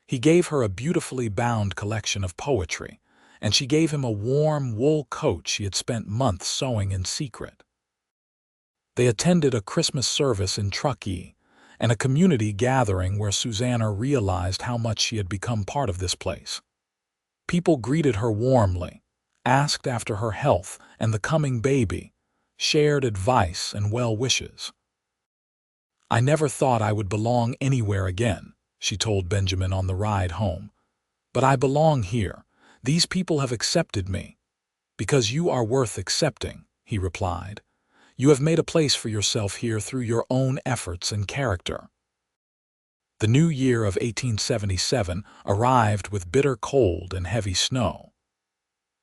He gave her a beautifully bound collection of poetry, and she gave him a warm wool coat she had spent months sewing in secret. They attended a Christmas service in Truckee, and a community gathering where Susanna realized how much she had become part of this place. People greeted her warmly, asked after her health and the coming baby, shared advice and well wishes. "I never thought I would belong anywhere again," she told Benjamin on the ride home. "But I belong here. These people have accepted me." "Because you are worth accepting," he replied. "You have made a place for yourself here through your own efforts and character." The new year of 1877 arrived with bitter cold and heavy snow.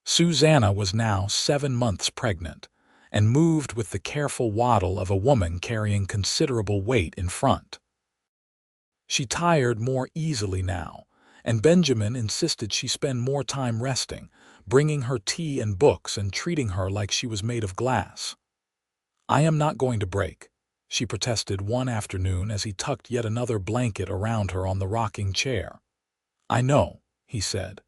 Susanna was now 7 months pregnant and moved with the careful waddle of a woman carrying considerable weight in front. She tired more easily now, and Benjamin insisted she spend more time resting, bringing her tea and books and treating her like she was made of glass. "I am not going to break," she protested one afternoon as he tucked yet another blanket around her on the rocking chair. "I know," he said.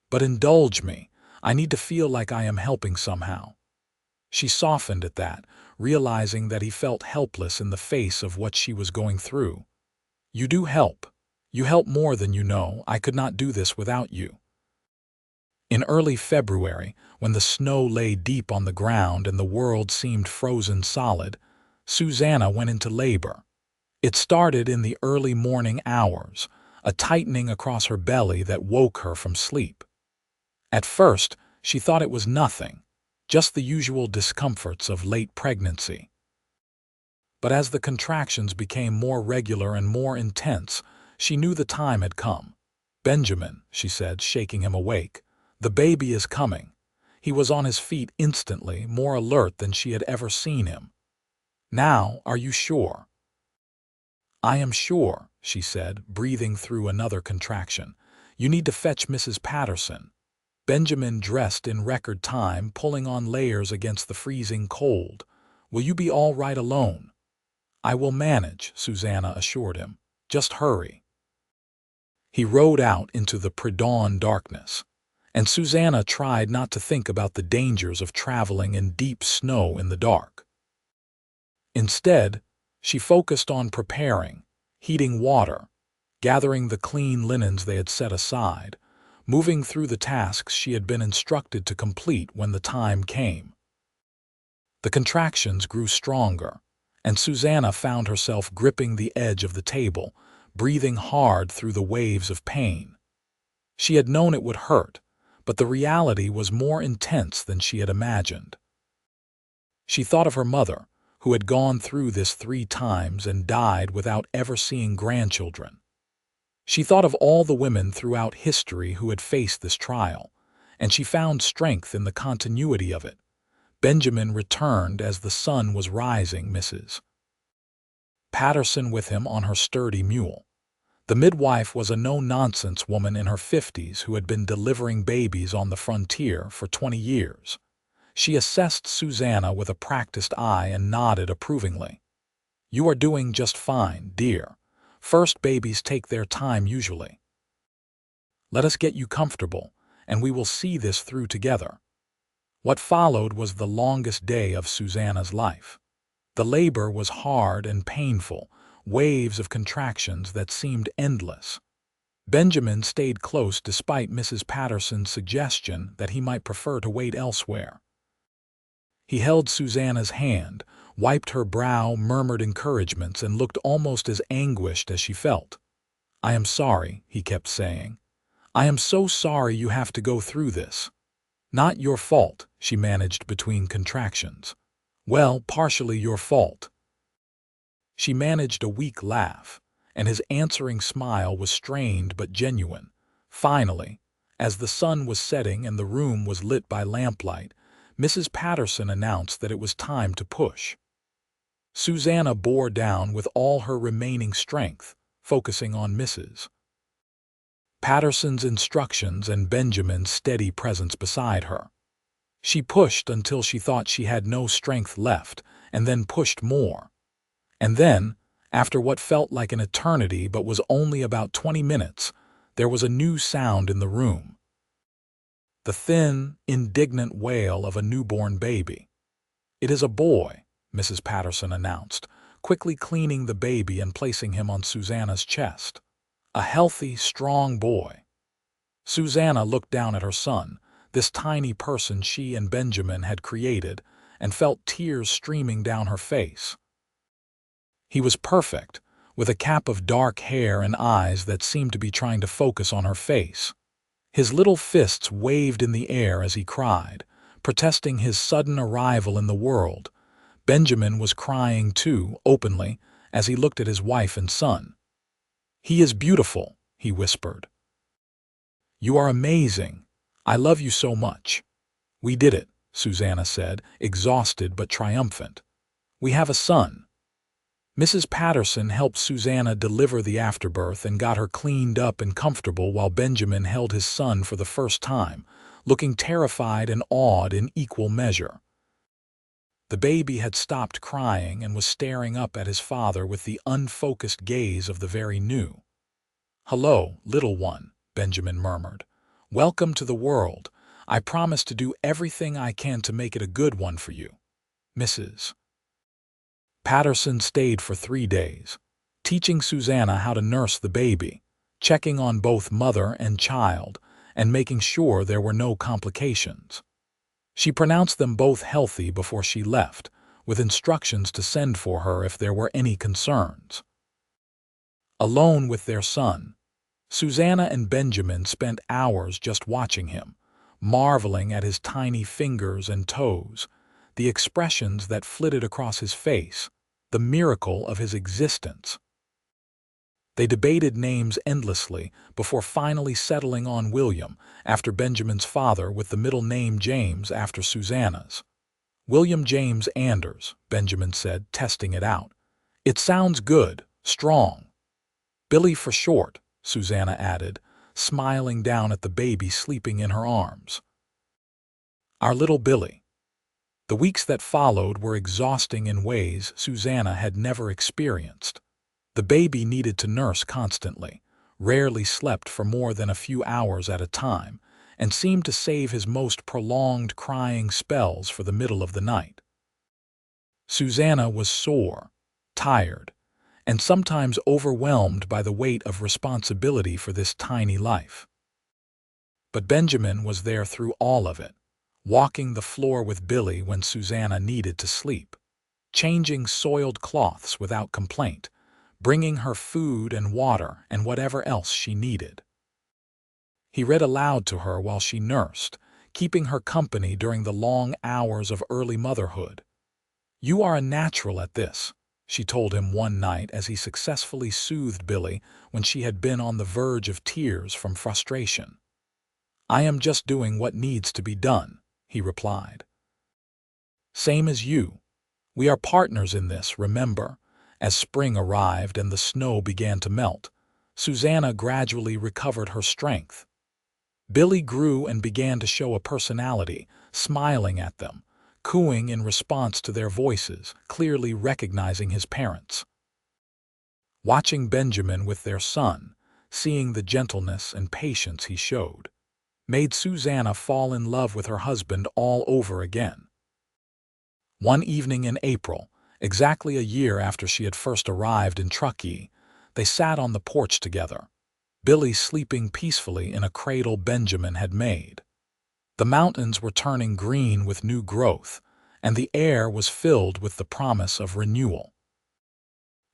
"But indulge me. I need to feel like I am helping somehow." She softened at that, realizing that he felt helpless in the face of what she was going through. "You do help. You help more than you know. I could not do this without you." In early February, when the snow lay deep on the ground and the world seemed frozen solid, Susanna went into labor. It started in the early morning hours, a tightening across her belly that woke her from sleep. At first, she thought it was nothing, just the usual discomforts of late pregnancy. But as the contractions became more regular and more intense, she knew the time had come. "Benjamin," she said, shaking him awake, "the baby is coming." He was on his feet instantly, more alert than she had ever seen him. "Now, are you sure?" "I am sure," she said, breathing through another contraction. "You need to fetch Mrs. Patterson." Benjamin dressed in record time, pulling on layers against the freezing cold. "Will you be all right alone?" "I will manage," Susanna assured him. "Just hurry." He rode out into the pre-dawn darkness, and Susanna tried not to think about the dangers of traveling in deep snow in the dark. Instead, she focused on preparing, heating water, gathering the clean linens they had set aside, moving through the tasks she had been instructed to complete when the time came. The contractions grew stronger, and Susanna found herself gripping the edge of the table, breathing hard through the waves of pain. She had known it would hurt, but the reality was more intense than she had imagined. She thought of her mother, who had gone through this 3 times and died without ever seeing grandchildren. She thought of all the women throughout history who had faced this trial, and she found strength in the continuity of it. Benjamin returned as the sun was rising, Mrs. Patterson with him on her sturdy mule. The midwife was a no-nonsense woman in her 50s who had been delivering babies on the frontier for 20 years. She assessed Susanna with a practiced eye and nodded approvingly. "You are doing just fine, dear. First babies take their time usually. Let us get you comfortable, and we will see this through together." What followed was the longest day of Susanna's life. The labor was hard and painful, waves of contractions that seemed endless. Benjamin stayed close despite Mrs. Patterson's suggestion that he might prefer to wait elsewhere. He held Susanna's hand, wiped her brow, murmured encouragements, and looked almost as anguished as she felt. "I am sorry," he kept saying. "I am so sorry you have to go through this." "Not your fault," she managed between contractions. "Well, partially your fault." She managed a weak laugh, and his answering smile was strained but genuine. Finally, as the sun was setting and the room was lit by lamplight, Mrs. Patterson announced that it was time to push. Susanna bore down with all her remaining strength, focusing on Mrs. Patterson's instructions and Benjamin's steady presence beside her. She pushed until she thought she had no strength left, and then pushed more. And then, after what felt like an eternity but was only about 20 minutes, there was a new sound in the room. The thin, indignant wail of a newborn baby. "It is a boy," Mrs. Patterson announced, quickly cleaning the baby and placing him on Susanna's chest. "A healthy, strong boy." Susanna looked down at her son, this tiny person she and Benjamin had created, and felt tears streaming down her face. He was perfect, with a cap of dark hair and eyes that seemed to be trying to focus on her face. His little fists waved in the air as he cried, protesting his sudden arrival in the world. Benjamin was crying too, openly, as he looked at his wife and son. "He is beautiful," he whispered. "You are amazing. I love you so much." "We did it," Susanna said, exhausted but triumphant. "We have a son." Mrs. Patterson helped Susanna deliver the afterbirth and got her cleaned up and comfortable while Benjamin held his son for the first time, looking terrified and awed in equal measure. The baby had stopped crying and was staring up at his father with the unfocused gaze of the very new. "Hello, little one," Benjamin murmured. "Welcome to the world. I promise to do everything I can to make it a good one for you." Mrs. Patterson stayed for 3 days, teaching Susanna how to nurse the baby, checking on both mother and child, and making sure there were no complications. She pronounced them both healthy before she left, with instructions to send for her if there were any concerns. Alone with their son, Susanna and Benjamin spent hours just watching him, marveling at his tiny fingers and toes, the expressions that flitted across his face, the miracle of his existence. They debated names endlessly before finally settling on William, after Benjamin's father, with the middle name James after Susanna's. "William James Anders," Benjamin said, testing it out. "It sounds good, strong." "Billy for short," Susanna added, smiling down at the baby sleeping in her arms. Our little Billy. The weeks that followed were exhausting in ways Susanna had never experienced. The baby needed to nurse constantly, rarely slept for more than a few hours at a time, and seemed to save his most prolonged crying spells for the middle of the night. Susanna was sore, tired, and sometimes overwhelmed by the weight of responsibility for this tiny life. But Benjamin was there through all of it, walking the floor with Billy when Susanna needed to sleep, changing soiled cloths without complaint, bringing her food and water and whatever else she needed. He read aloud to her while she nursed, keeping her company during the long hours of early motherhood. "You are a natural at this," she told him one night as he successfully soothed Billy when she had been on the verge of tears from frustration. "I am just doing what needs to be done," he replied. "Same as you. We are partners in this, remember?" As spring arrived and the snow began to melt, Susanna gradually recovered her strength. Billy grew and began to show a personality, smiling at them, cooing in response to their voices, clearly recognizing his parents. Watching Benjamin with their son, seeing the gentleness and patience he showed, made Susanna fall in love with her husband all over again. One evening in April, exactly a year after she had first arrived in Truckee, they sat on the porch together, Billy sleeping peacefully in a cradle Benjamin had made. The mountains were turning green with new growth, and the air was filled with the promise of renewal.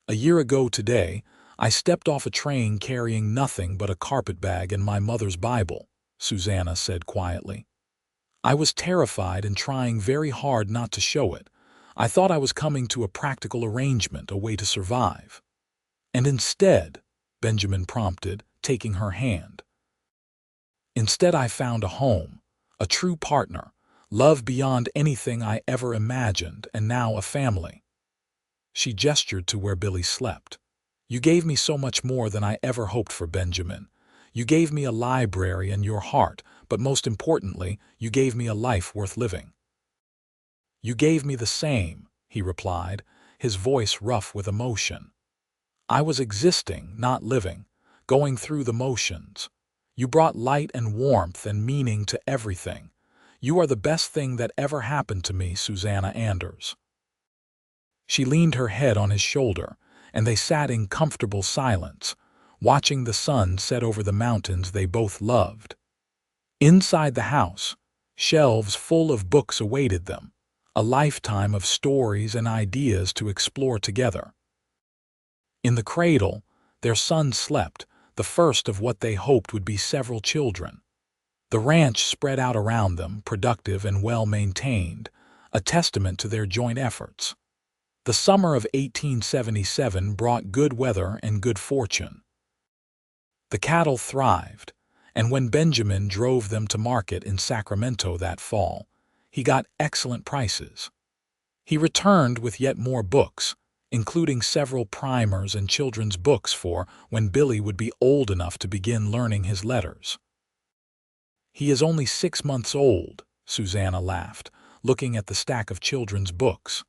"A year ago today, I stepped off a train carrying nothing but a carpetbag and my mother's Bible," Susanna said quietly. "I was terrified and trying very hard not to show it. I thought I was coming to a practical arrangement, a way to survive. And instead," Benjamin prompted, taking her hand. "Instead I found a home, a true partner, love beyond anything I ever imagined, and now a family." She gestured to where Billy slept. "You gave me so much more than I ever hoped for, Benjamin. You gave me a library and your heart, but most importantly, you gave me a life worth living." "You gave me the same," he replied, his voice rough with emotion. "I was existing, not living, going through the motions. You brought light and warmth and meaning to everything. You are the best thing that ever happened to me, Susanna Anders." She leaned her head on his shoulder, and they sat in comfortable silence, watching the sun set over the mountains they both loved. Inside the house, shelves full of books awaited them, a lifetime of stories and ideas to explore together. In the cradle, their son slept, the first of what they hoped would be several children. The ranch spread out around them, productive and well-maintained, a testament to their joint efforts. The summer of 1877 brought good weather and good fortune. The cattle thrived, and when Benjamin drove them to market in Sacramento that fall, he got excellent prices. He returned with yet more books, including several primers and children's books for when Billy would be old enough to begin learning his letters. "He is only 6 months old," Susanna laughed, looking at the stack of children's books.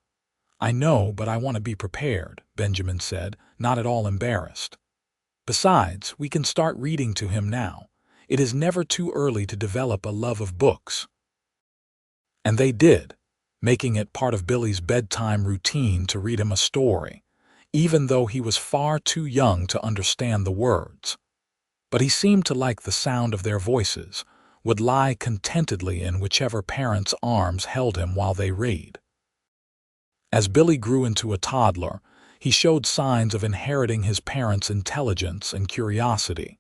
"I know, but I want to be prepared," Benjamin said, not at all embarrassed. "Besides, we can start reading to him now. It is never too early to develop a love of books." And they did, making it part of Billy's bedtime routine to read him a story, even though he was far too young to understand the words. But he seemed to like the sound of their voices, would lie contentedly in whichever parent's arms held him while they read. As Billy grew into a toddler, he showed signs of inheriting his parents' intelligence and curiosity.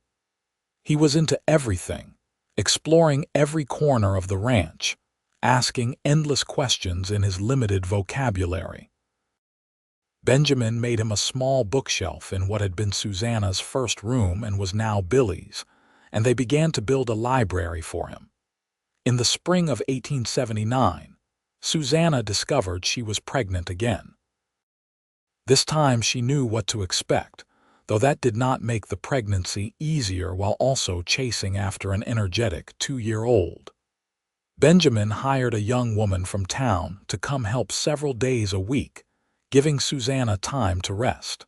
He was into everything, exploring every corner of the ranch, asking endless questions in his limited vocabulary. Benjamin made him a small bookshelf in what had been Susanna's first room and was now Billy's, and they began to build a library for him. In the spring of 1879, Susanna discovered she was pregnant again. This time she knew what to expect, though that did not make the pregnancy easier while also chasing after an energetic 2-year-old. Benjamin hired a young woman from town to come help several days a week, giving Susanna time to rest.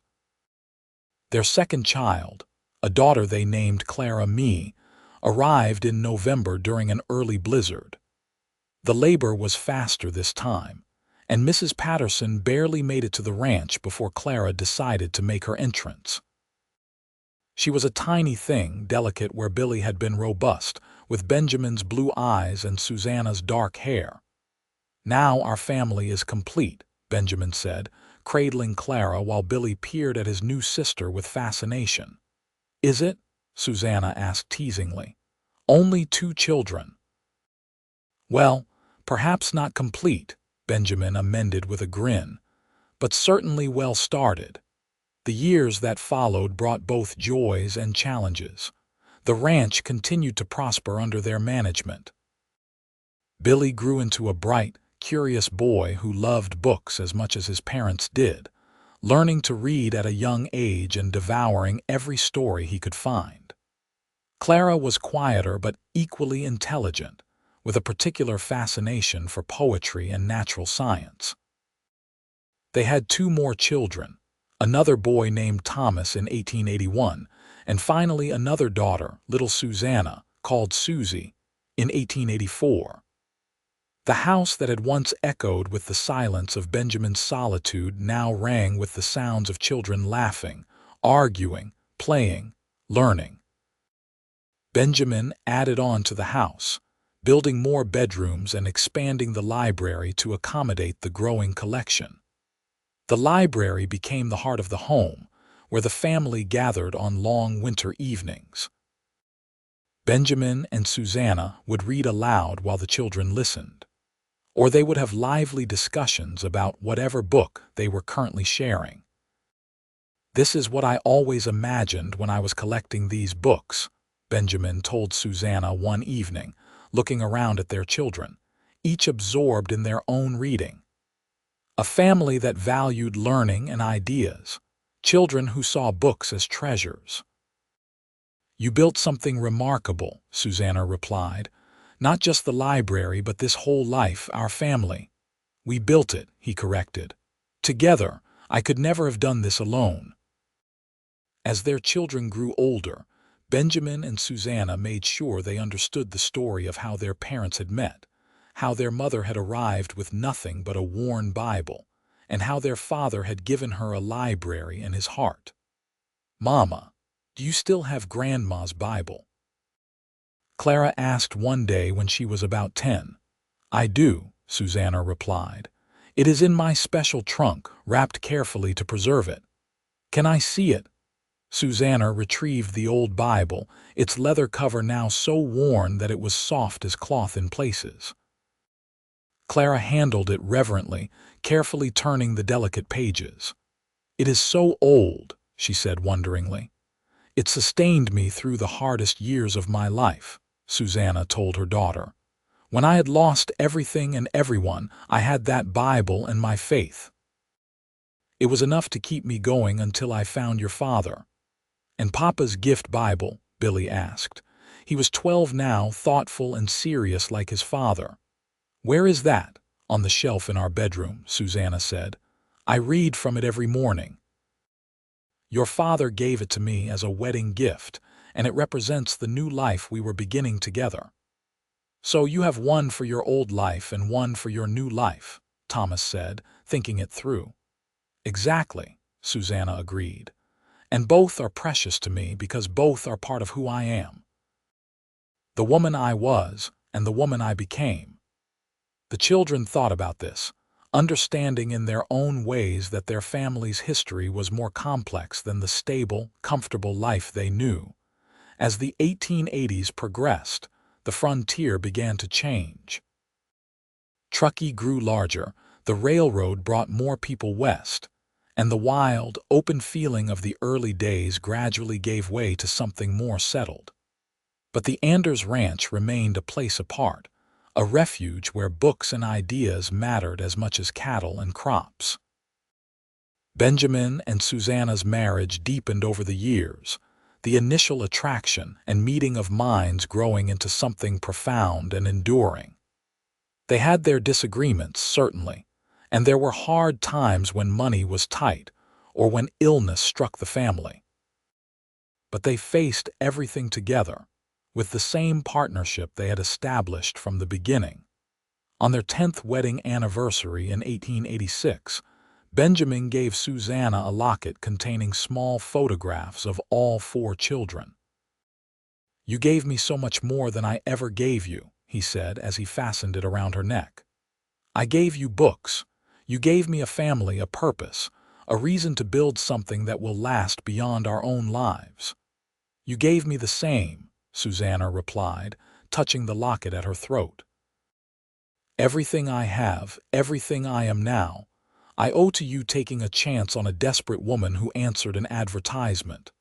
Their second child, a daughter they named Clara Mee, arrived in November during an early blizzard. The labor was faster this time, and Mrs. Patterson barely made it to the ranch before Clara decided to make her entrance. She was a tiny thing, delicate where Billy had been robust, with Benjamin's blue eyes and Susanna's dark hair. "Now our family is complete," Benjamin said, cradling Clara while Billy peered at his new sister with fascination. "Is it?" Susanna asked teasingly. "Only 2 children." "Well, perhaps not complete," Benjamin amended with a grin, "but certainly well started." The years that followed brought both joys and challenges. The ranch continued to prosper under their management. Billy grew into a bright, curious boy who loved books as much as his parents did, learning to read at a young age and devouring every story he could find. Clara was quieter but equally intelligent, with a particular fascination for poetry and natural science. They had 2 more children, another boy named Thomas in 1881, and finally another daughter, little Susanna, called Susie, in 1884. The house that had once echoed with the silence of Benjamin's solitude now rang with the sounds of children laughing, arguing, playing, learning. Benjamin added on to the house, building more bedrooms and expanding the library to accommodate the growing collection. The library became the heart of the home, where the family gathered on long winter evenings. Benjamin and Susanna would read aloud while the children listened, or they would have lively discussions about whatever book they were currently sharing. "This is what I always imagined when I was collecting these books," Benjamin told Susanna one evening, looking around at their children, each absorbed in their own reading. A family that valued learning and ideas, children who saw books as treasures. "You built something remarkable," Susanna replied. "Not just the library, but this whole life, our family." "We built it," he corrected. "Together. I could never have done this alone." As their children grew older, Benjamin and Susanna made sure they understood the story of how their parents had met, how their mother had arrived with nothing but a worn Bible, and how their father had given her a library and his heart. "Mama, do you still have Grandma's Bible?" Clara asked one day when she was about 10. "I do," Susanna replied. "It is in my special trunk, wrapped carefully to preserve it." "Can I see it?" Susanna retrieved the old Bible, its leather cover now so worn that it was soft as cloth in places. Clara handled it reverently, carefully turning the delicate pages. "It is so old," she said wonderingly. "It sustained me through the hardest years of my life," Susanna told her daughter. "When I had lost everything and everyone, I had that Bible and my faith. It was enough to keep me going until I found your father." "And Papa's gift Bible?" Billy asked. He was 12 now, thoughtful and serious like his father. "Where is that?" "On the shelf in our bedroom," Susanna said. "I read from it every morning. Your father gave it to me as a wedding gift, and it represents the new life we were beginning together." "So you have one for your old life and one for your new life," Thomas said, thinking it through. "Exactly," Susanna agreed. "And both are precious to me because both are part of who I am. The woman I was and the woman I became." The children thought about this, understanding in their own ways that their family's history was more complex than the stable, comfortable life they knew. As the 1880s progressed, the frontier began to change. Truckee grew larger, the railroad brought more people west, and the wild, open feeling of the early days gradually gave way to something more settled. But the Anders Ranch remained a place apart, a refuge where books and ideas mattered as much as cattle and crops. Benjamin and Susanna's marriage deepened over the years, the initial attraction and meeting of minds growing into something profound and enduring. They had their disagreements, certainly, and there were hard times when money was tight or when illness struck the family. But they faced everything together, with the same partnership they had established from the beginning. On their 10th wedding anniversary in 1886, Benjamin gave Susanna a locket containing small photographs of all 4 children. "You gave me so much more than I ever gave you," he said as he fastened it around her neck. "I gave you books. You gave me a family, a purpose, a reason to build something that will last beyond our own lives." "You gave me the same," Susanna replied, touching the locket at her throat. "Everything I have, everything I am now, I owe to you taking a chance on a desperate woman who answered an advertisement."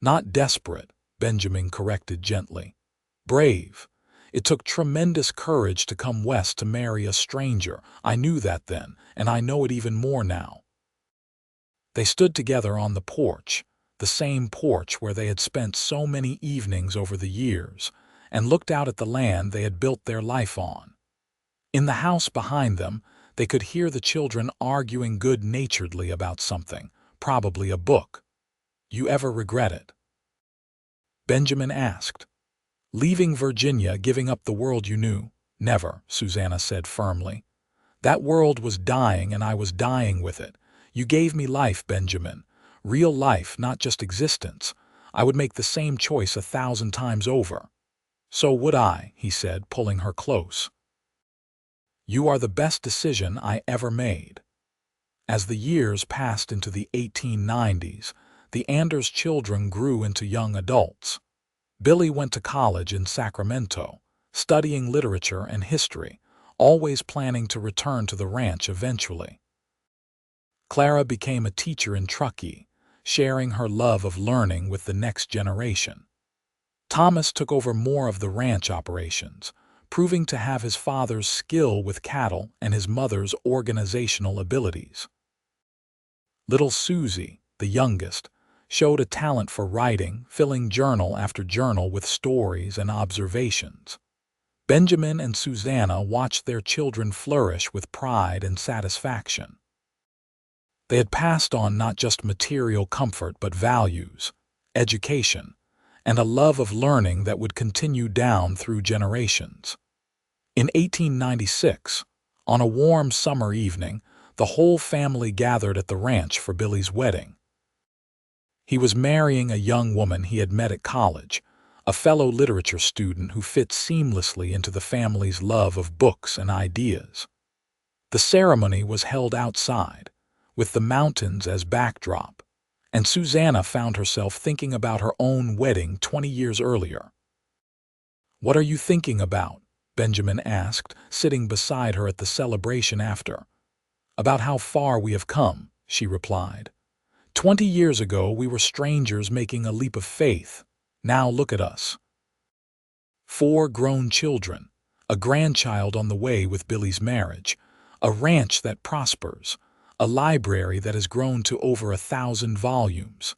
"Not desperate," Benjamin corrected gently. "Brave. It took tremendous courage to come west to marry a stranger. I knew that then, and I know it even more now." They stood together on the porch, the same porch where they had spent so many evenings over the years, and looked out at the land they had built their life on. In the house behind them, they could hear the children arguing good-naturedly about something, probably a book. "You ever regret it?" Benjamin asked. "Leaving Virginia, giving up the world you knew?" "Never," Susanna said firmly. "That world was dying and I was dying with it. You gave me life, Benjamin. Real life, not just existence. I would make the same choice 1,000 times over." "So would I," he said, pulling her close. "You are the best decision I ever made." As the years passed into the 1890s, the Anders children grew into young adults. Billy went to college in Sacramento, studying literature and history, always planning to return to the ranch eventually. Clara became a teacher in Truckee, sharing her love of learning with the next generation. Thomas took over more of the ranch operations, proving to have his father's skill with cattle and his mother's organizational abilities. Little Susie, the youngest, showed a talent for writing, filling journal after journal with stories and observations. Benjamin and Susanna watched their children flourish with pride and satisfaction. They had passed on not just material comfort but values, education, and a love of learning that would continue down through generations. In 1896, on a warm summer evening, the whole family gathered at the ranch for Billy's wedding. He was marrying a young woman he had met at college, a fellow literature student who fit seamlessly into the family's love of books and ideas. The ceremony was held outside, with the mountains as backdrop, and Susanna found herself thinking about her own wedding 20 years earlier. "What are you thinking about?" Benjamin asked, sitting beside her at the celebration after. "About how far we have come," she replied. 20 years ago we were strangers making a leap of faith. Now look at us. 4 grown children, a grandchild on the way with Billy's marriage, a ranch that prospers, a library that has grown to over 1,000 volumes,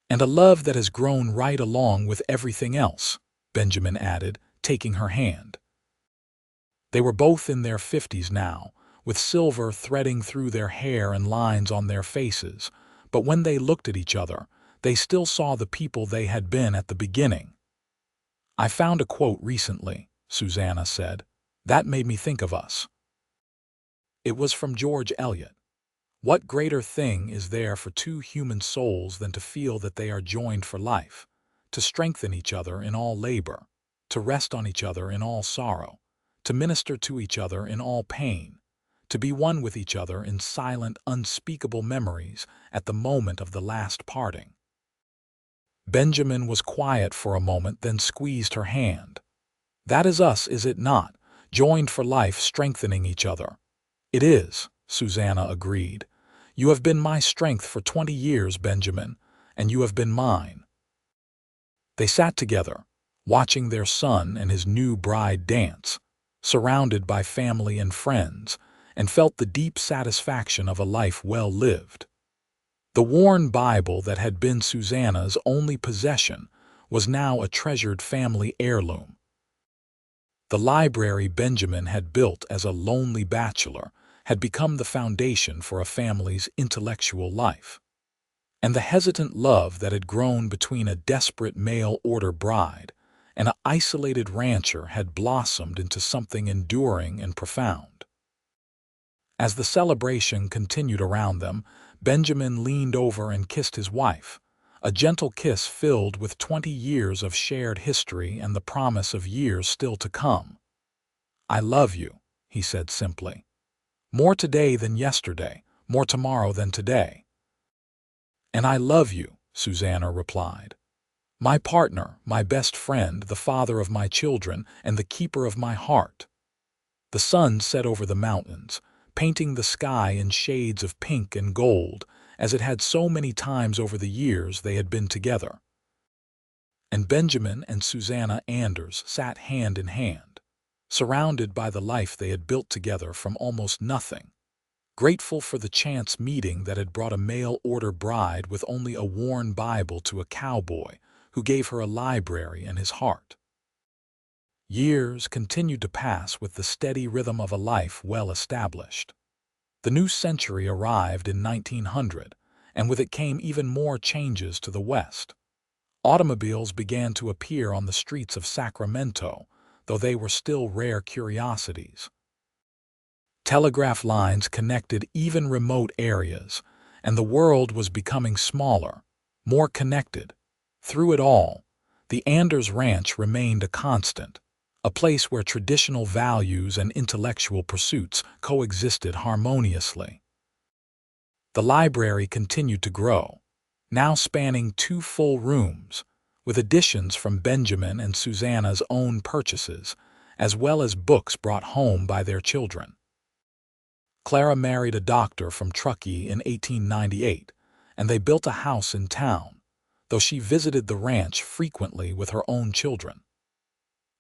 and a love that has grown right along with everything else," Benjamin added, taking her hand. They were both in their 50s now, with silver threading through their hair and lines on their faces, but when they looked at each other, they still saw the people they had been at the beginning. "I found a quote recently," Susanna said, "that made me think of us." It was from George Eliot. "What greater thing is there for 2 human souls than to feel that they are joined for life, to strengthen each other in all labor, to rest on each other in all sorrow, to minister to each other in all pain, to be one with each other in silent, unspeakable memories at the moment of the last parting." Benjamin was quiet for a moment, then squeezed her hand. "That is us, is it not? Joined for life, strengthening each other." "It is," Susanna agreed. "You have been my strength for 20 years, Benjamin, and you have been mine." They sat together, watching their son and his new bride dance, surrounded by family and friends, and felt the deep satisfaction of a life well lived. The worn Bible that had been Susanna's only possession was now a treasured family heirloom. The library Benjamin had built as a lonely bachelor had become the foundation for a family's intellectual life. And the hesitant love that had grown between a desperate mail-order bride and an isolated rancher had blossomed into something enduring and profound. As the celebration continued around them, Benjamin leaned over and kissed his wife, a gentle kiss filled with 20 years of shared history and the promise of years still to come. "I love you," he said simply. "More today than yesterday, more tomorrow than today." "And I love you," Susanna replied. "My partner, my best friend, the father of my children, and the keeper of my heart." The sun set over the mountains, painting the sky in shades of pink and gold, as it had so many times over the years they had been together. And Benjamin and Susanna Anders sat hand in hand, surrounded by the life they had built together from almost nothing, grateful for the chance meeting that had brought a mail-order bride with only a worn Bible to a cowboy who gave her a library and his heart. Years continued to pass with the steady rhythm of a life well established. The new century arrived in 1900, and with it came even more changes to the West. Automobiles began to appear on the streets of Sacramento, though they were still rare curiosities. Telegraph lines connected even remote areas, and the world was becoming smaller, more connected. Through it all, the Anders Ranch remained a constant, a place where traditional values and intellectual pursuits coexisted harmoniously. The library continued to grow, now spanning 2 full rooms, with additions from Benjamin and Susanna's own purchases, as well as books brought home by their children. Clara married a doctor from Truckee in 1898, and they built a house in town, though she visited the ranch frequently with her own children.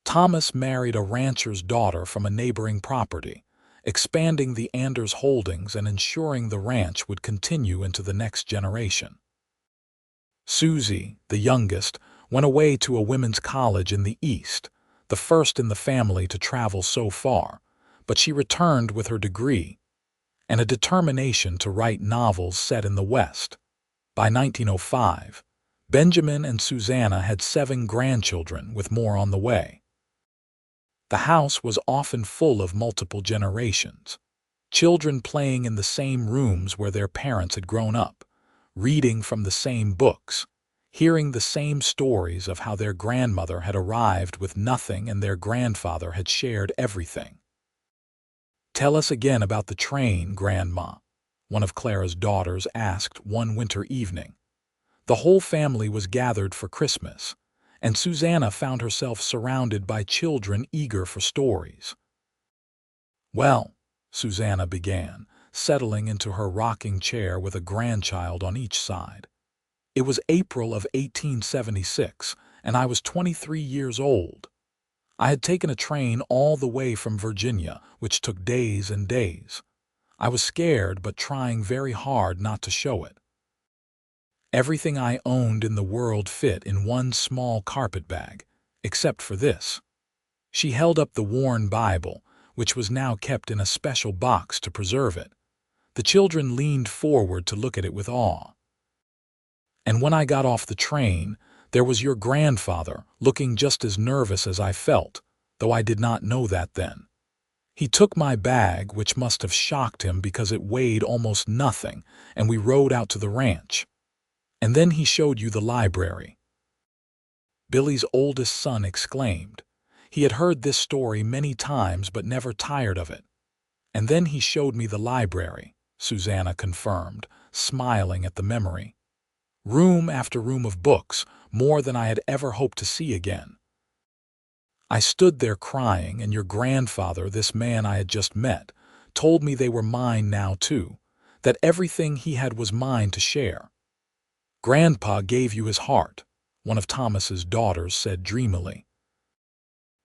Thomas married a rancher's daughter from a neighboring property, expanding the Anders holdings and ensuring the ranch would continue into the next generation. Susie, the youngest, went away to a women's college in the East, the first in the family to travel so far, but she returned with her degree and a determination to write novels set in the West. By 1905, Benjamin and Susanna had 7 grandchildren, with more on the way. The house was often full of multiple generations, children playing in the same rooms where their parents had grown up, reading from the same books, hearing the same stories of how their grandmother had arrived with nothing and their grandfather had shared everything. "Tell us again about the train, Grandma," one of Clara's daughters asked one winter evening. The whole family was gathered for Christmas, and Susanna found herself surrounded by children eager for stories. "Well," Susanna began, settling into her rocking chair with a grandchild on each side. "It was April of 1876, and I was 23 years old. I had taken a train all the way from Virginia, which took days and days. I was scared but trying very hard not to show it. Everything I owned in the world fit in one small carpet bag, except for this." She held up the worn Bible, which was now kept in a special box to preserve it. The children leaned forward to look at it with awe. "And when I got off the train, there was your grandfather, looking just as nervous as I felt, though I did not know that then. He took my bag, which must have shocked him because it weighed almost nothing, and we rode out to the ranch. And then he showed you the library." Billy's oldest son exclaimed. He had heard this story many times but never tired of it. "And then he showed me the library," Susanna confirmed, smiling at the memory. "Room after room of books, more than I had ever hoped to see again. I stood there crying, and your grandfather, this man I had just met, told me they were mine now too, that everything he had was mine to share." "Grandpa gave you his heart," one of Thomas's daughters said dreamily.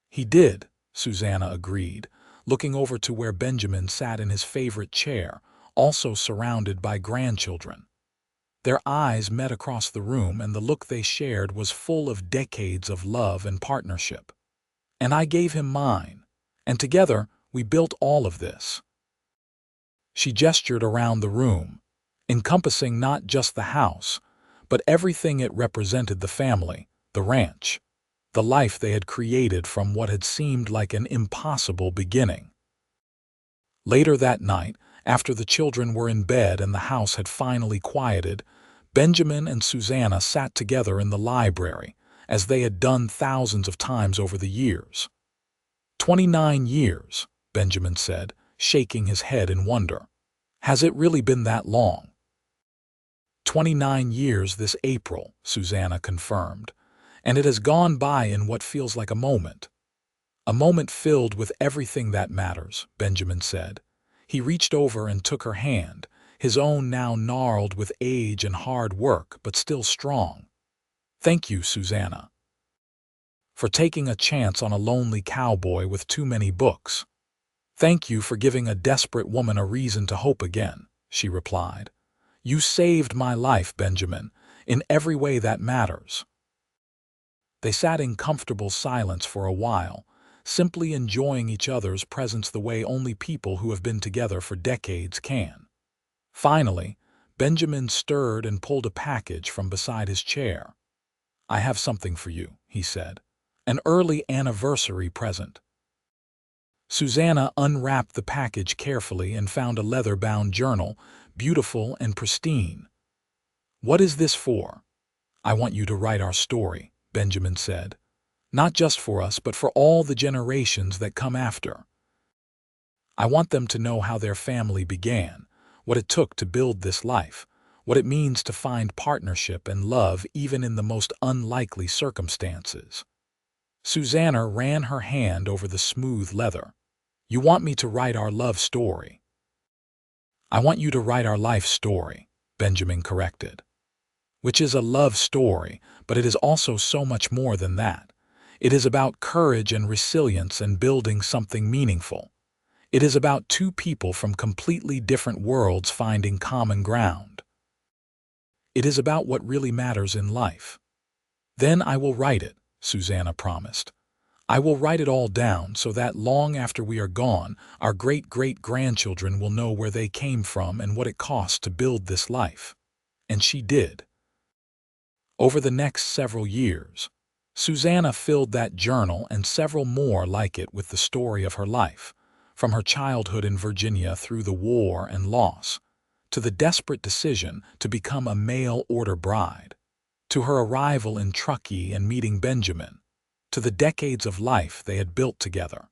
"He did," Susanna agreed, looking over to where Benjamin sat in his favorite chair, also surrounded by grandchildren. Their eyes met across the room, and the look they shared was full of decades of love and partnership. "And I gave him mine, and together we built all of this." She gestured around the room, encompassing not just the house, but everything it represented: the family, the ranch, the life they had created from what had seemed like an impossible beginning. Later that night, after the children were in bed and the house had finally quieted, Benjamin and Susanna sat together in the library, as they had done thousands of times over the years. 29 years, Benjamin said, shaking his head in wonder. "Has it really been that long?" 29 years this April, Susanna confirmed, "and it has gone by in what feels like a moment." "A moment filled with everything that matters," Benjamin said. He reached over and took her hand, his own now gnarled with age and hard work, but still strong. "Thank you, Susanna, for taking a chance on a lonely cowboy with too many books. Thank you for giving a desperate woman a reason to hope again," she replied. "You saved my life, Benjamin, in every way that matters." They sat in comfortable silence for a while, simply enjoying each other's presence the way only people who have been together for decades can. Finally, Benjamin stirred and pulled a package from beside his chair. "I have something for you," he said. "An early anniversary present." Susanna unwrapped the package carefully and found a leather-bound journal, beautiful and pristine. "What is this for?" "I want you to write our story," Benjamin said. "Not just for us, but for all the generations that come after. I want them to know how their family began, what it took to build this life, what it means to find partnership and love even in the most unlikely circumstances." Susanna ran her hand over the smooth leather. "You want me to write our love story?" "I want you to write our life story," Benjamin corrected. "Which is a love story, but it is also so much more than that. It is about courage and resilience and building something meaningful. It is about two people from completely different worlds finding common ground." It is about what really matters in life. Then I will write it, Susanna promised. I will write it all down so that long after we are gone, our great-great-grandchildren will know where they came from and what it cost to build this life. And she did. Over the next several years, Susanna filled that journal and several more like it with the story of her life, from her childhood in Virginia through the war and loss, to the desperate decision to become a mail-order bride, to her arrival in Truckee and meeting Benjamin, to the decades of life they had built together.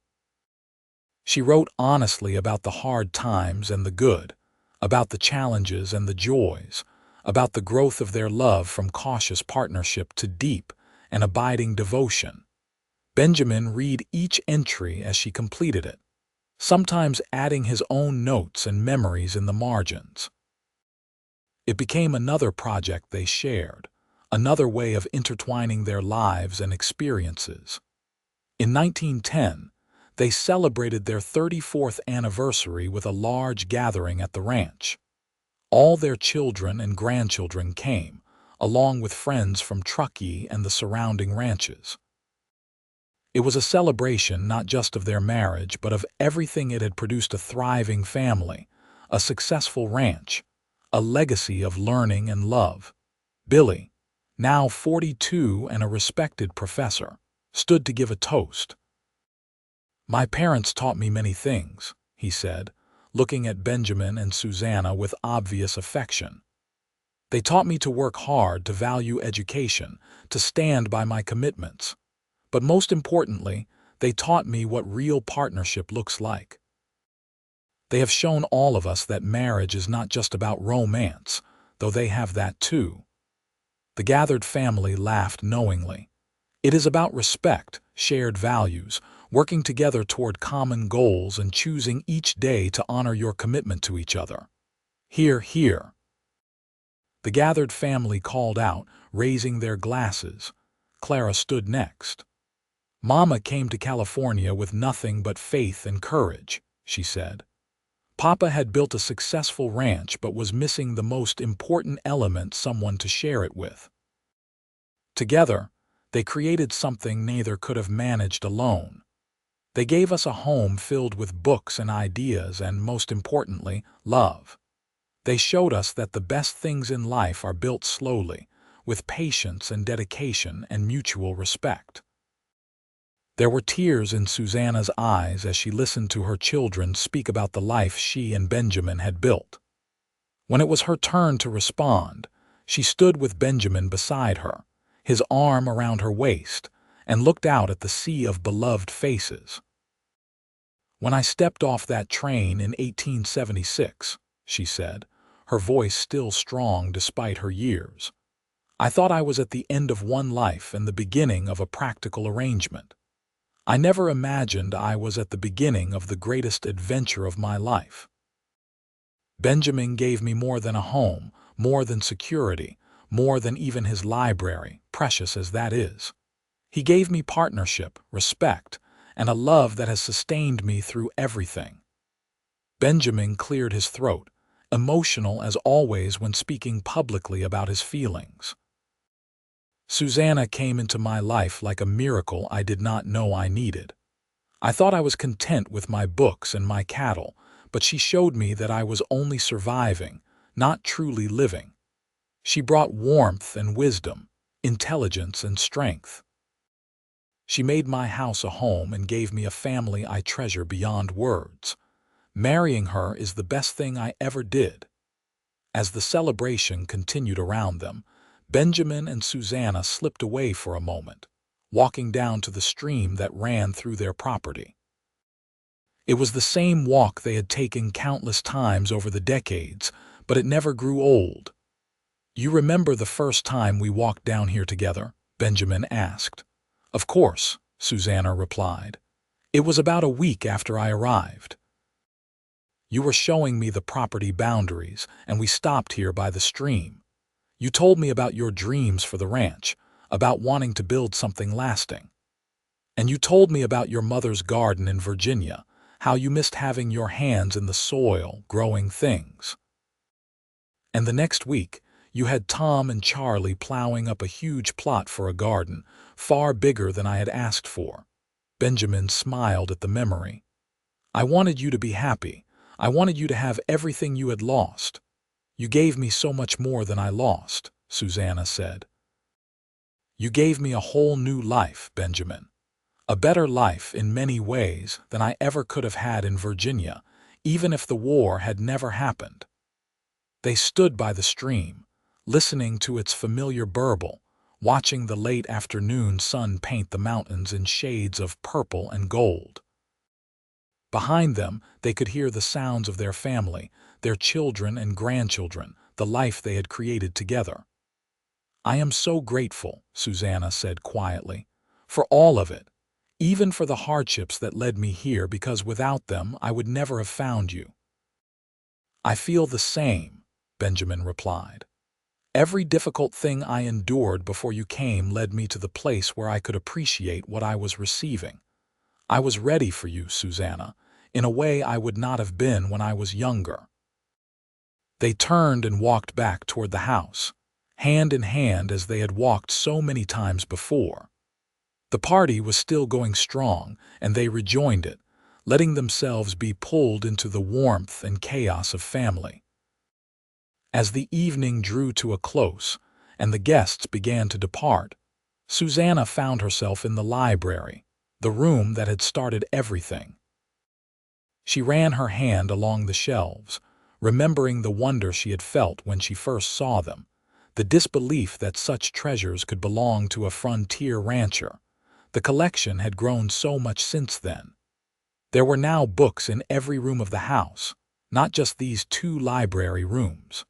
She wrote honestly about the hard times and the good, about the challenges and the joys, about the growth of their love from cautious partnership to deep and abiding devotion. Benjamin read each entry as she completed it, sometimes adding his own notes and memories in the margins. It became another project they shared, another way of intertwining their lives and experiences. In 1910, they celebrated their 34th anniversary with a large gathering at the ranch. All their children and grandchildren came, along with friends from Truckee and the surrounding ranches. It was a celebration not just of their marriage, but of everything it had produced: a thriving family, a successful ranch, a legacy of learning and love. Billy, now 42 and a respected professor, stood to give a toast. "My parents taught me many things," he said, looking at Benjamin and Susanna with obvious affection. "They taught me to work hard, to value education, to stand by my commitments. But most importantly, they taught me what real partnership looks like. They have shown all of us that marriage is not just about romance, though they have that too." The gathered family laughed knowingly. "It is about respect, shared values, working together toward common goals, and choosing each day to honor your commitment to each other. Hear, hear." The gathered family called out, raising their glasses. Clara stood next. "Mama came to California with nothing but faith and courage," she said. "Papa had built a successful ranch but was missing the most important element: someone to share it with. Together, they created something neither could have managed alone. They gave us a home filled with books and ideas and, most importantly, love. They showed us that the best things in life are built slowly, with patience and dedication and mutual respect." There were tears in Susanna's eyes as she listened to her children speak about the life she and Benjamin had built. When it was her turn to respond, she stood with Benjamin beside her, his arm around her waist, and looked out at the sea of beloved faces. "When I stepped off that train in 1876, she said, her voice still strong despite her years, "I thought I was at the end of one life and the beginning of a practical arrangement. I never imagined I was at the beginning of the greatest adventure of my life. Benjamin gave me more than a home, more than security, more than even his library, precious as that is. He gave me partnership, respect, and a love that has sustained me through everything." Benjamin cleared his throat, emotional as always when speaking publicly about his feelings. "Susanna came into my life like a miracle I did not know I needed. I thought I was content with my books and my cattle, but she showed me that I was only surviving, not truly living. She brought warmth and wisdom, intelligence and strength. She made my house a home and gave me a family I treasure beyond words. Marrying her is the best thing I ever did." As the celebration continued around them, Benjamin and Susanna slipped away for a moment, walking down to the stream that ran through their property. It was the same walk they had taken countless times over the decades, but it never grew old. "You remember the first time we walked down here together?" Benjamin asked. "Of course," Susanna replied. "It was about a week after I arrived. You were showing me the property boundaries, and we stopped here by the stream. You told me about your dreams for the ranch, about wanting to build something lasting. And you told me about your mother's garden in Virginia, how you missed having your hands in the soil, growing things. And the next week, You had Tom and Charlie plowing up a huge plot for a garden, far bigger than I had asked for. Benjamin smiled at the memory. I wanted you to be happy. I wanted you to have everything you had lost. You gave me so much more than I lost, Susanna said. You gave me a whole new life, Benjamin. A better life in many ways than I ever could have had in Virginia, even if the war had never happened. They stood by the stream, listening to its familiar burble, watching the late afternoon sun paint the mountains in shades of purple and gold. Behind them, they could hear the sounds of their family, their children and grandchildren, the life they had created together. I am so grateful, Susanna said quietly, for all of it, even for the hardships that led me here, because without them I would never have found you. I feel the same, Benjamin replied. Every difficult thing I endured before you came led me to the place where I could appreciate what I was receiving. I was ready for you, Susanna, in a way I would not have been when I was younger. They turned and walked back toward the house, hand in hand as they had walked so many times before. The party was still going strong, and they rejoined it, letting themselves be pulled into the warmth and chaos of family. As the evening drew to a close, and the guests began to depart, Susanna found herself in the library, the room that had started everything. She ran her hand along the shelves, remembering the wonder she had felt when she first saw them, the disbelief that such treasures could belong to a frontier rancher. The collection had grown so much since then. There were now books in every room of the house, not just these 2 library rooms.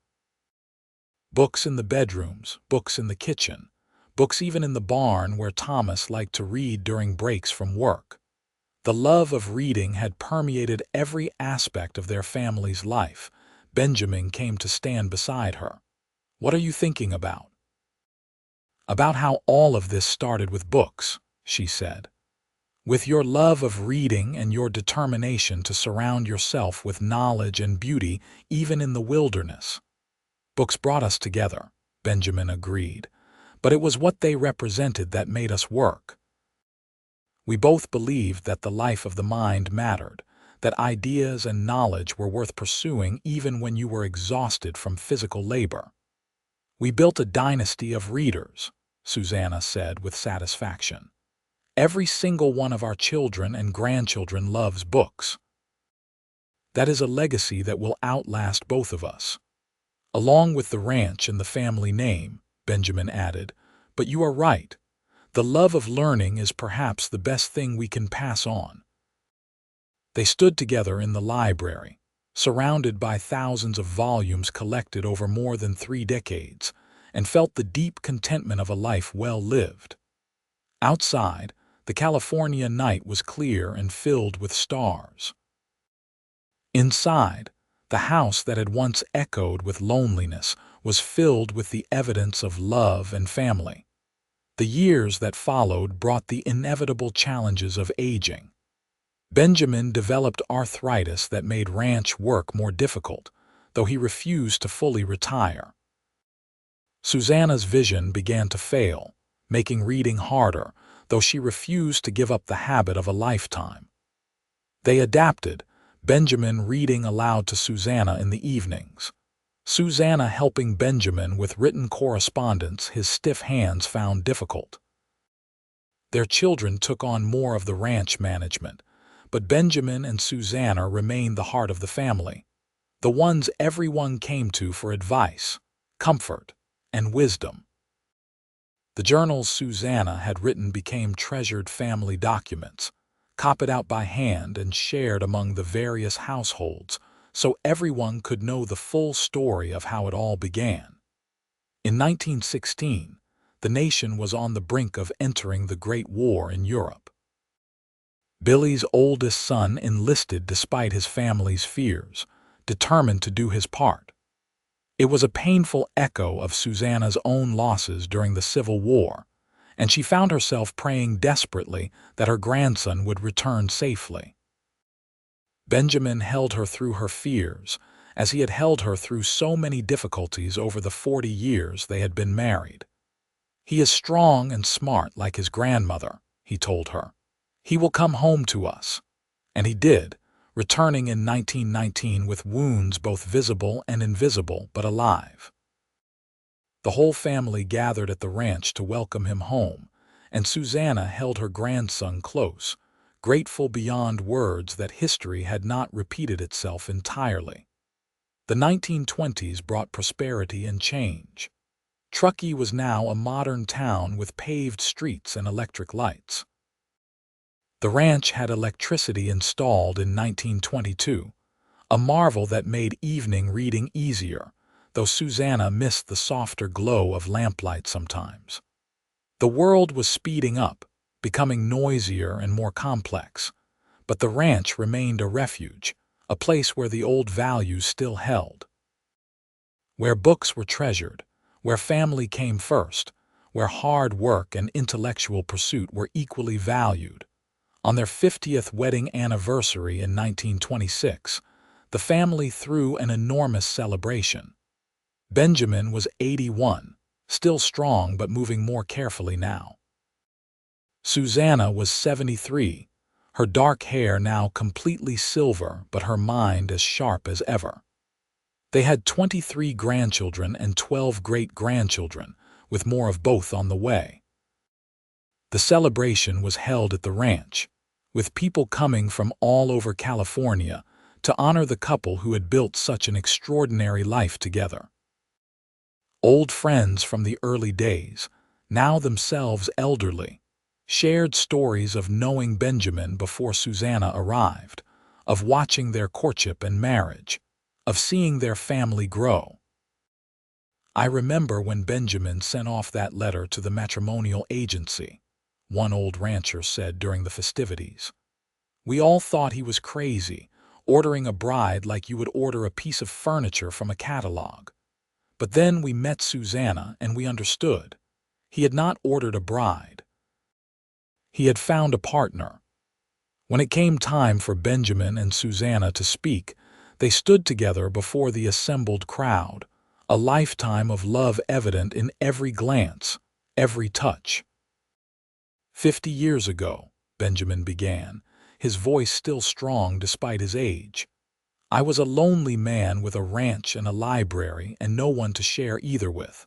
Books in the bedrooms, books in the kitchen, books even in the barn where Thomas liked to read during breaks from work. The love of reading had permeated every aspect of their family's life. Benjamin came to stand beside her. What are you thinking about? About how all of this started with books, she said. With your love of reading and your determination to surround yourself with knowledge and beauty even in the wilderness. Books brought us together, Benjamin agreed, but it was what they represented that made us work. We both believed that the life of the mind mattered, that ideas and knowledge were worth pursuing even when you were exhausted from physical labor. We built a dynasty of readers, Susanna said with satisfaction. Every single one of our children and grandchildren loves books. That is a legacy that will outlast both of us. Along with the ranch and the family name, Benjamin added, but you are right. The love of learning is perhaps the best thing we can pass on. They stood together in the library, surrounded by thousands of volumes collected over more than 3 decades, and felt the deep contentment of a life well lived. Outside, the California night was clear and filled with stars. Inside, the house that had once echoed with loneliness was filled with the evidence of love and family. The years that followed brought the inevitable challenges of aging. Benjamin developed arthritis that made ranch work more difficult, though he refused to fully retire. Susanna's vision began to fail, making reading harder, though she refused to give up the habit of a lifetime. They adapted, Benjamin reading aloud to Susanna in the evenings. Susanna helping Benjamin with written correspondence his stiff hands found difficult. Their children took on more of the ranch management, but Benjamin and Susanna remained the heart of the family, the ones everyone came to for advice, comfort, and wisdom. The journals Susanna had written became treasured family documents, copied out by hand and shared among the various households, so everyone could know the full story of how it all began. In 1916, the nation was on the brink of entering the Great War in Europe. Billy's oldest son enlisted despite his family's fears, determined to do his part. It was a painful echo of Susanna's own losses during the Civil War, and she found herself praying desperately that her grandson would return safely. Benjamin held her through her fears, as he had held her through so many difficulties over the 40 years they had been married. "He is strong and smart like his grandmother," he told her. "He will come home to us." And he did, returning in 1919 with wounds both visible and invisible but alive. The whole family gathered at the ranch to welcome him home, and Susanna held her grandson close, grateful beyond words that history had not repeated itself entirely. The 1920s brought prosperity and change. Truckee was now a modern town with paved streets and electric lights. The ranch had electricity installed in 1922, a marvel that made evening reading easier, though Susanna missed the softer glow of lamplight sometimes. The world was speeding up, becoming noisier and more complex, but the ranch remained a refuge, a place where the old values still held. Where books were treasured, where family came first, where hard work and intellectual pursuit were equally valued. On their 50th wedding anniversary in 1926, the family threw an enormous celebration. Benjamin was 81, still strong but moving more carefully now. Susanna was 73, her dark hair now completely silver but her mind as sharp as ever. They had 23 grandchildren and 12 great-grandchildren, with more of both on the way. The celebration was held at the ranch, with people coming from all over California to honor the couple who had built such an extraordinary life together. Old friends from the early days, now themselves elderly, shared stories of knowing Benjamin before Susanna arrived, of watching their courtship and marriage, of seeing their family grow. "I remember when Benjamin sent off that letter to the matrimonial agency," one old rancher said during the festivities. "We all thought he was crazy, ordering a bride like you would order a piece of furniture from a catalog. But then we met Susanna and we understood. He had not ordered a bride. He had found a partner." When it came time for Benjamin and Susanna to speak, they stood together before the assembled crowd, a lifetime of love evident in every glance, every touch. "50 years ago," Benjamin began, his voice still strong despite his age, "I was a lonely man with a ranch and a library and no one to share either with.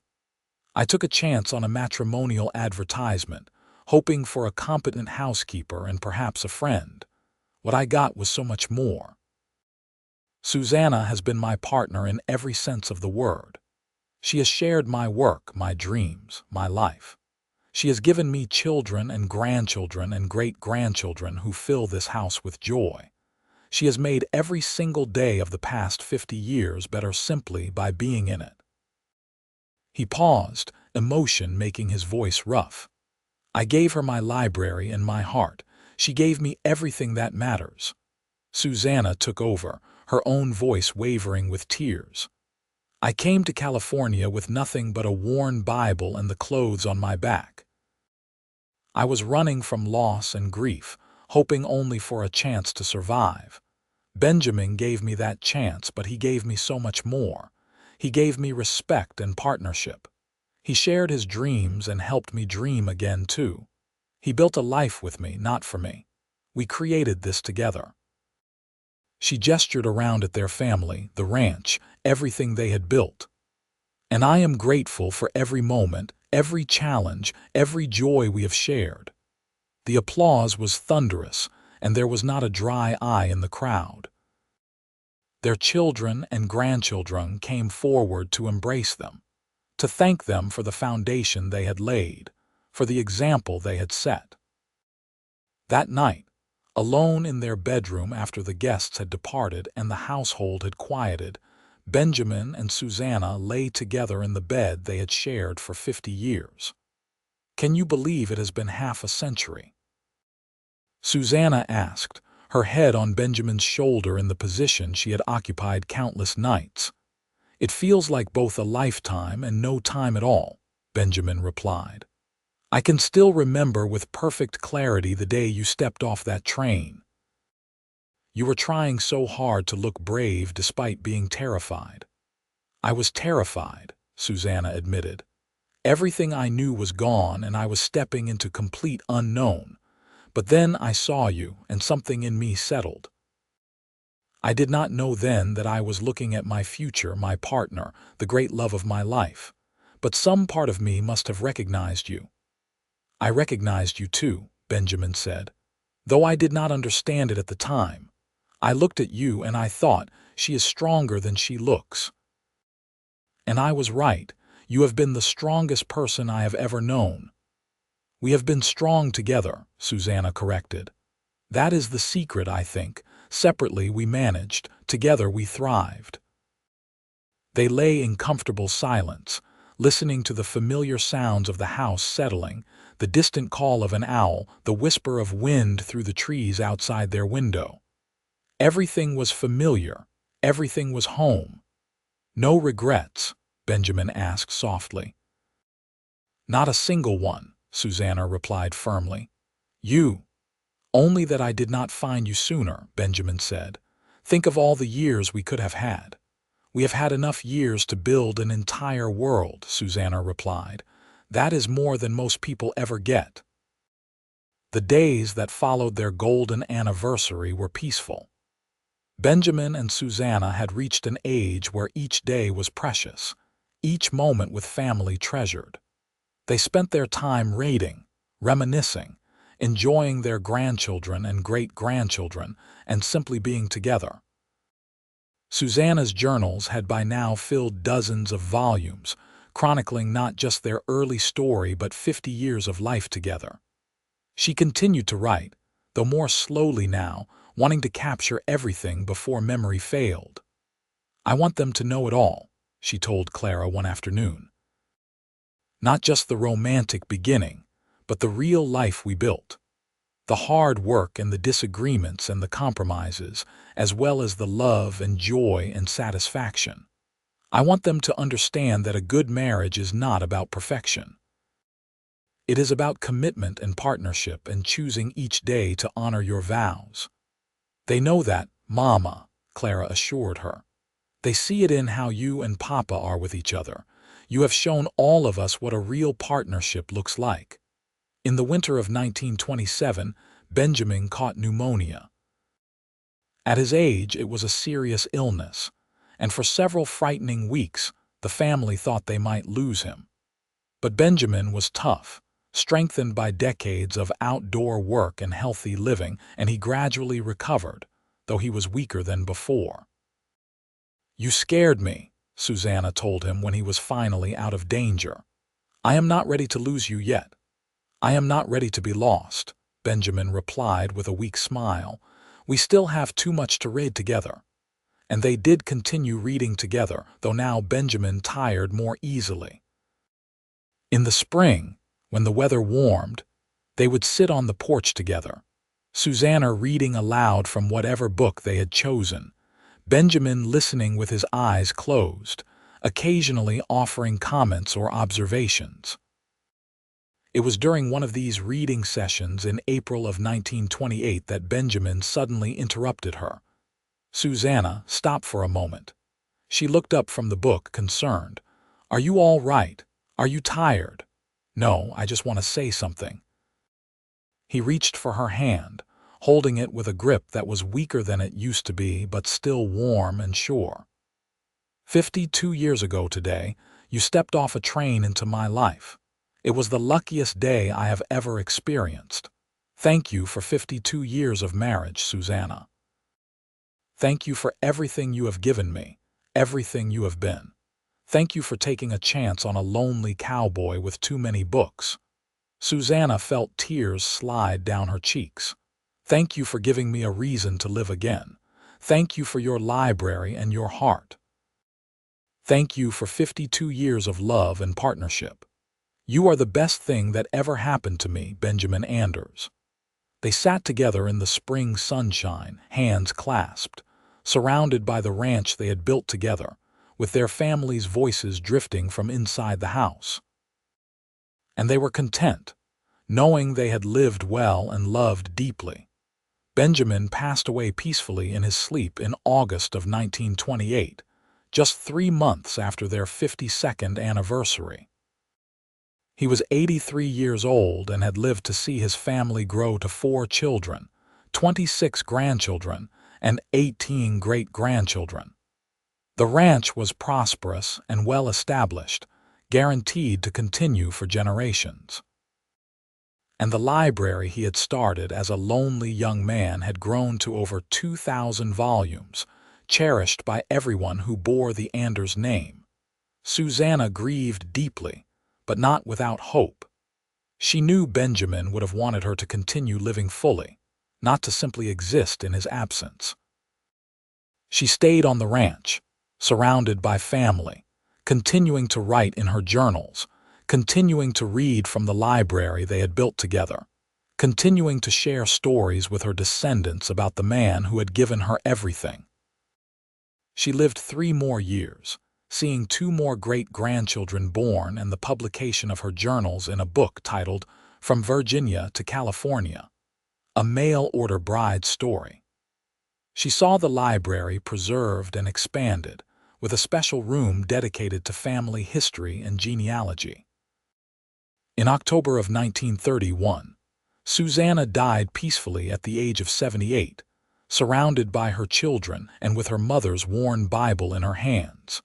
I took a chance on a matrimonial advertisement, hoping for a competent housekeeper and perhaps a friend. What I got was so much more. Susanna has been my partner in every sense of the word. She has shared my work, my dreams, my life. She has given me children and grandchildren and great-grandchildren who fill this house with joy. She has made every single day of the past 50 years better simply by being in it." He paused, emotion making his voice rough. "I gave her my library and my heart. She gave me everything that matters." Susanna took over, her own voice wavering with tears. "I came to California with nothing but a worn Bible and the clothes on my back. I was running from loss and grief, hoping only for a chance to survive. Benjamin gave me that chance, but he gave me so much more. He gave me respect and partnership. He shared his dreams and helped me dream again, too. He built a life with me, not for me. We created this together." She gestured around at their family, the ranch, everything they had built. "And I am grateful for every moment, every challenge, every joy we have shared." The applause was thunderous, and there was not a dry eye in the crowd. Their children and grandchildren came forward to embrace them, to thank them for the foundation they had laid, for the example they had set. That night, alone in their bedroom after the guests had departed and the household had quieted, Benjamin and Susanna lay together in the bed they had shared for 50 years. "Can you believe it has been half a century?" Susanna asked, her head on Benjamin's shoulder in the position she had occupied countless nights. "It feels like both a lifetime and no time at all," Benjamin replied. "I can still remember with perfect clarity the day you stepped off that train. You were trying so hard to look brave despite being terrified." "I was terrified," Susanna admitted. "Everything I knew was gone and I was stepping into complete unknown. But then I saw you and something in me settled. I did not know then that I was looking at my future, my partner, the great love of my life. But some part of me must have recognized you." "I recognized you too," Benjamin said, "though I did not understand it at the time. I looked at you and I thought, she is stronger than she looks. And I was right. You have been the strongest person I have ever known." "We have been strong together," Susanna corrected. "That is the secret, I think. Separately we managed, together we thrived." They lay in comfortable silence, listening to the familiar sounds of the house settling, the distant call of an owl, the whisper of wind through the trees outside their window. Everything was familiar, everything was home. "No regrets?" Benjamin asked softly. "Not a single one," Susanna replied firmly. "You—" "Only that I did not find you sooner," Benjamin said. "Think of all the years we could have had." "We have had enough years to build an entire world," Susanna replied. "That is more than most people ever get." The days that followed their golden anniversary were peaceful. Benjamin and Susanna had reached an age where each day was precious, each moment with family treasured. They spent their time raiding, reminiscing, enjoying their grandchildren and great-grandchildren, and simply being together. Susanna's journals had by now filled dozens of volumes, chronicling not just their early story but 50 years of life together. She continued to write, though more slowly now, wanting to capture everything before memory failed. "I want them to know it all," she told Clara one afternoon. "Not just the romantic beginning, but the real life we built. The hard work and the disagreements and the compromises, as well as the love and joy and satisfaction. I want them to understand that a good marriage is not about perfection. It is about commitment and partnership and choosing each day to honor your vows." "They know that, Mama," Clara assured her. "They see it in how you and Papa are with each other. You have shown all of us what a real partnership looks like." In the winter of 1927, Benjamin caught pneumonia. At his age, it was a serious illness, and for several frightening weeks, the family thought they might lose him. But Benjamin was tough, strengthened by decades of outdoor work and healthy living, and he gradually recovered, though he was weaker than before. "You scared me," Susanna told him when he was finally out of danger. "I am not ready to lose you yet." "I am not ready to be lost," Benjamin replied with a weak smile. "We still have too much to read together." And they did continue reading together, though now Benjamin tired more easily. In the spring, when the weather warmed, they would sit on the porch together, Susanna reading aloud from whatever book they had chosen, Benjamin listening with his eyes closed, occasionally offering comments or observations. It was during one of these reading sessions in April of 1928 that Benjamin suddenly interrupted her. "Susanna, stop for a moment." She looked up from the book, concerned. "Are you all right? Are you tired?" "No, I just want to say something." He reached for her hand, holding it with a grip that was weaker than it used to be, but still warm and sure. 52 years ago today, you stepped off a train into my life. It was the luckiest day I have ever experienced. Thank you for 52 years of marriage, Susanna. Thank you for everything you have given me, everything you have been. Thank you for taking a chance on a lonely cowboy with too many books. Susanna felt tears slide down her cheeks. Thank you for giving me a reason to live again. Thank you for your library and your heart. Thank you for 52 years of love and partnership. You are the best thing that ever happened to me, Benjamin Anders. They sat together in the spring sunshine, hands clasped, surrounded by the ranch they had built together, with their families' voices drifting from inside the house. And they were content, knowing they had lived well and loved deeply. Benjamin passed away peacefully in his sleep in August of 1928, just 3 months after their 52nd anniversary. He was 83 years old and had lived to see his family grow to 4 children, 26 grandchildren, and 18 great-grandchildren. The ranch was prosperous and well established, guaranteed to continue for generations. And the library he had started as a lonely young man had grown to over 2,000 volumes, cherished by everyone who bore the Anders name. Susanna grieved deeply, but not without hope. She knew Benjamin would have wanted her to continue living fully, not to simply exist in his absence. She stayed on the ranch, surrounded by family, continuing to write in her journals, continuing to read from the library they had built together, continuing to share stories with her descendants about the man who had given her everything. She lived 3 more years, seeing 2 more great-grandchildren born and the publication of her journals in a book titled From Virginia to California, a mail-order bride story. She saw the library preserved and expanded, with a special room dedicated to family history and genealogy. In October of 1931, Susanna died peacefully at the age of 78, surrounded by her children and with her mother's worn Bible in her hands.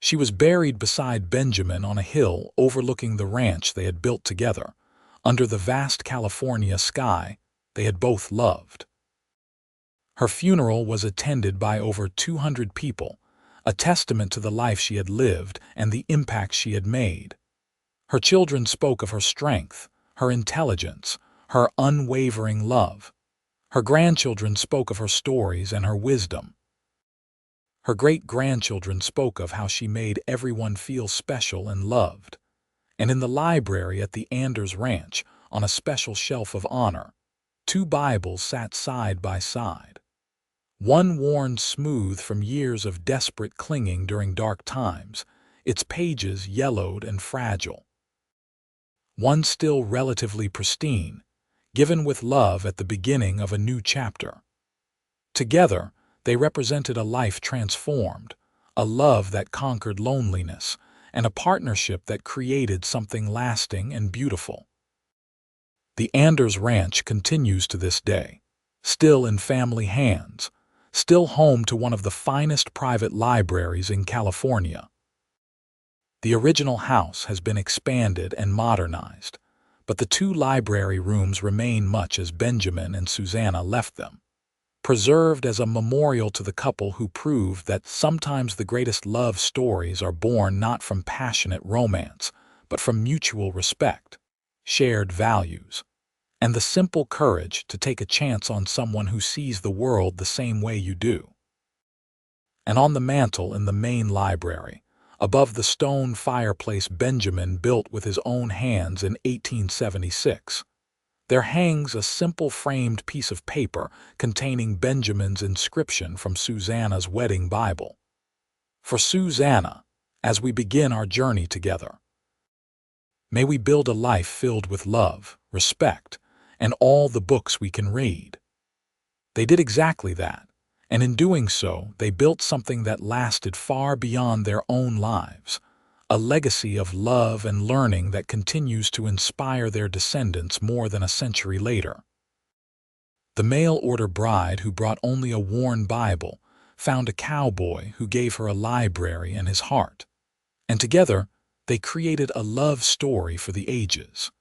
She was buried beside Benjamin on a hill overlooking the ranch they had built together, under the vast California sky they had both loved. Her funeral was attended by over 200 people, a testament to the life she had lived and the impact she had made. Her children spoke of her strength, her intelligence, her unwavering love. Her grandchildren spoke of her stories and her wisdom. Her great-grandchildren spoke of how she made everyone feel special and loved. And in the library at the Anders Ranch, on a special shelf of honor, 2 Bibles sat side by side. One worn smooth from years of desperate clinging during dark times, its pages yellowed and fragile. One still relatively pristine, given with love at the beginning of a new chapter. Together, they represented a life transformed, a love that conquered loneliness, and a partnership that created something lasting and beautiful. The Anders Ranch continues to this day, still in family hands, still home to one of the finest private libraries in California. The original house has been expanded and modernized, but the 2 library rooms remain much as Benjamin and Susanna left them, preserved as a memorial to the couple who proved that sometimes the greatest love stories are born not from passionate romance, but from mutual respect, shared values, and the simple courage to take a chance on someone who sees the world the same way you do. And on the mantel in the main library, above the stone fireplace Benjamin built with his own hands in 1876, there hangs a simple framed piece of paper containing Benjamin's inscription from Susanna's wedding Bible. For Susanna, as we begin our journey together, may we build a life filled with love, respect, and all the books we can read. They did exactly that, and in doing so, they built something that lasted far beyond their own lives, a legacy of love and learning that continues to inspire their descendants more than a century later. The mail-order bride who brought only a worn Bible found a cowboy who gave her a library and his heart, and together they created a love story for the ages.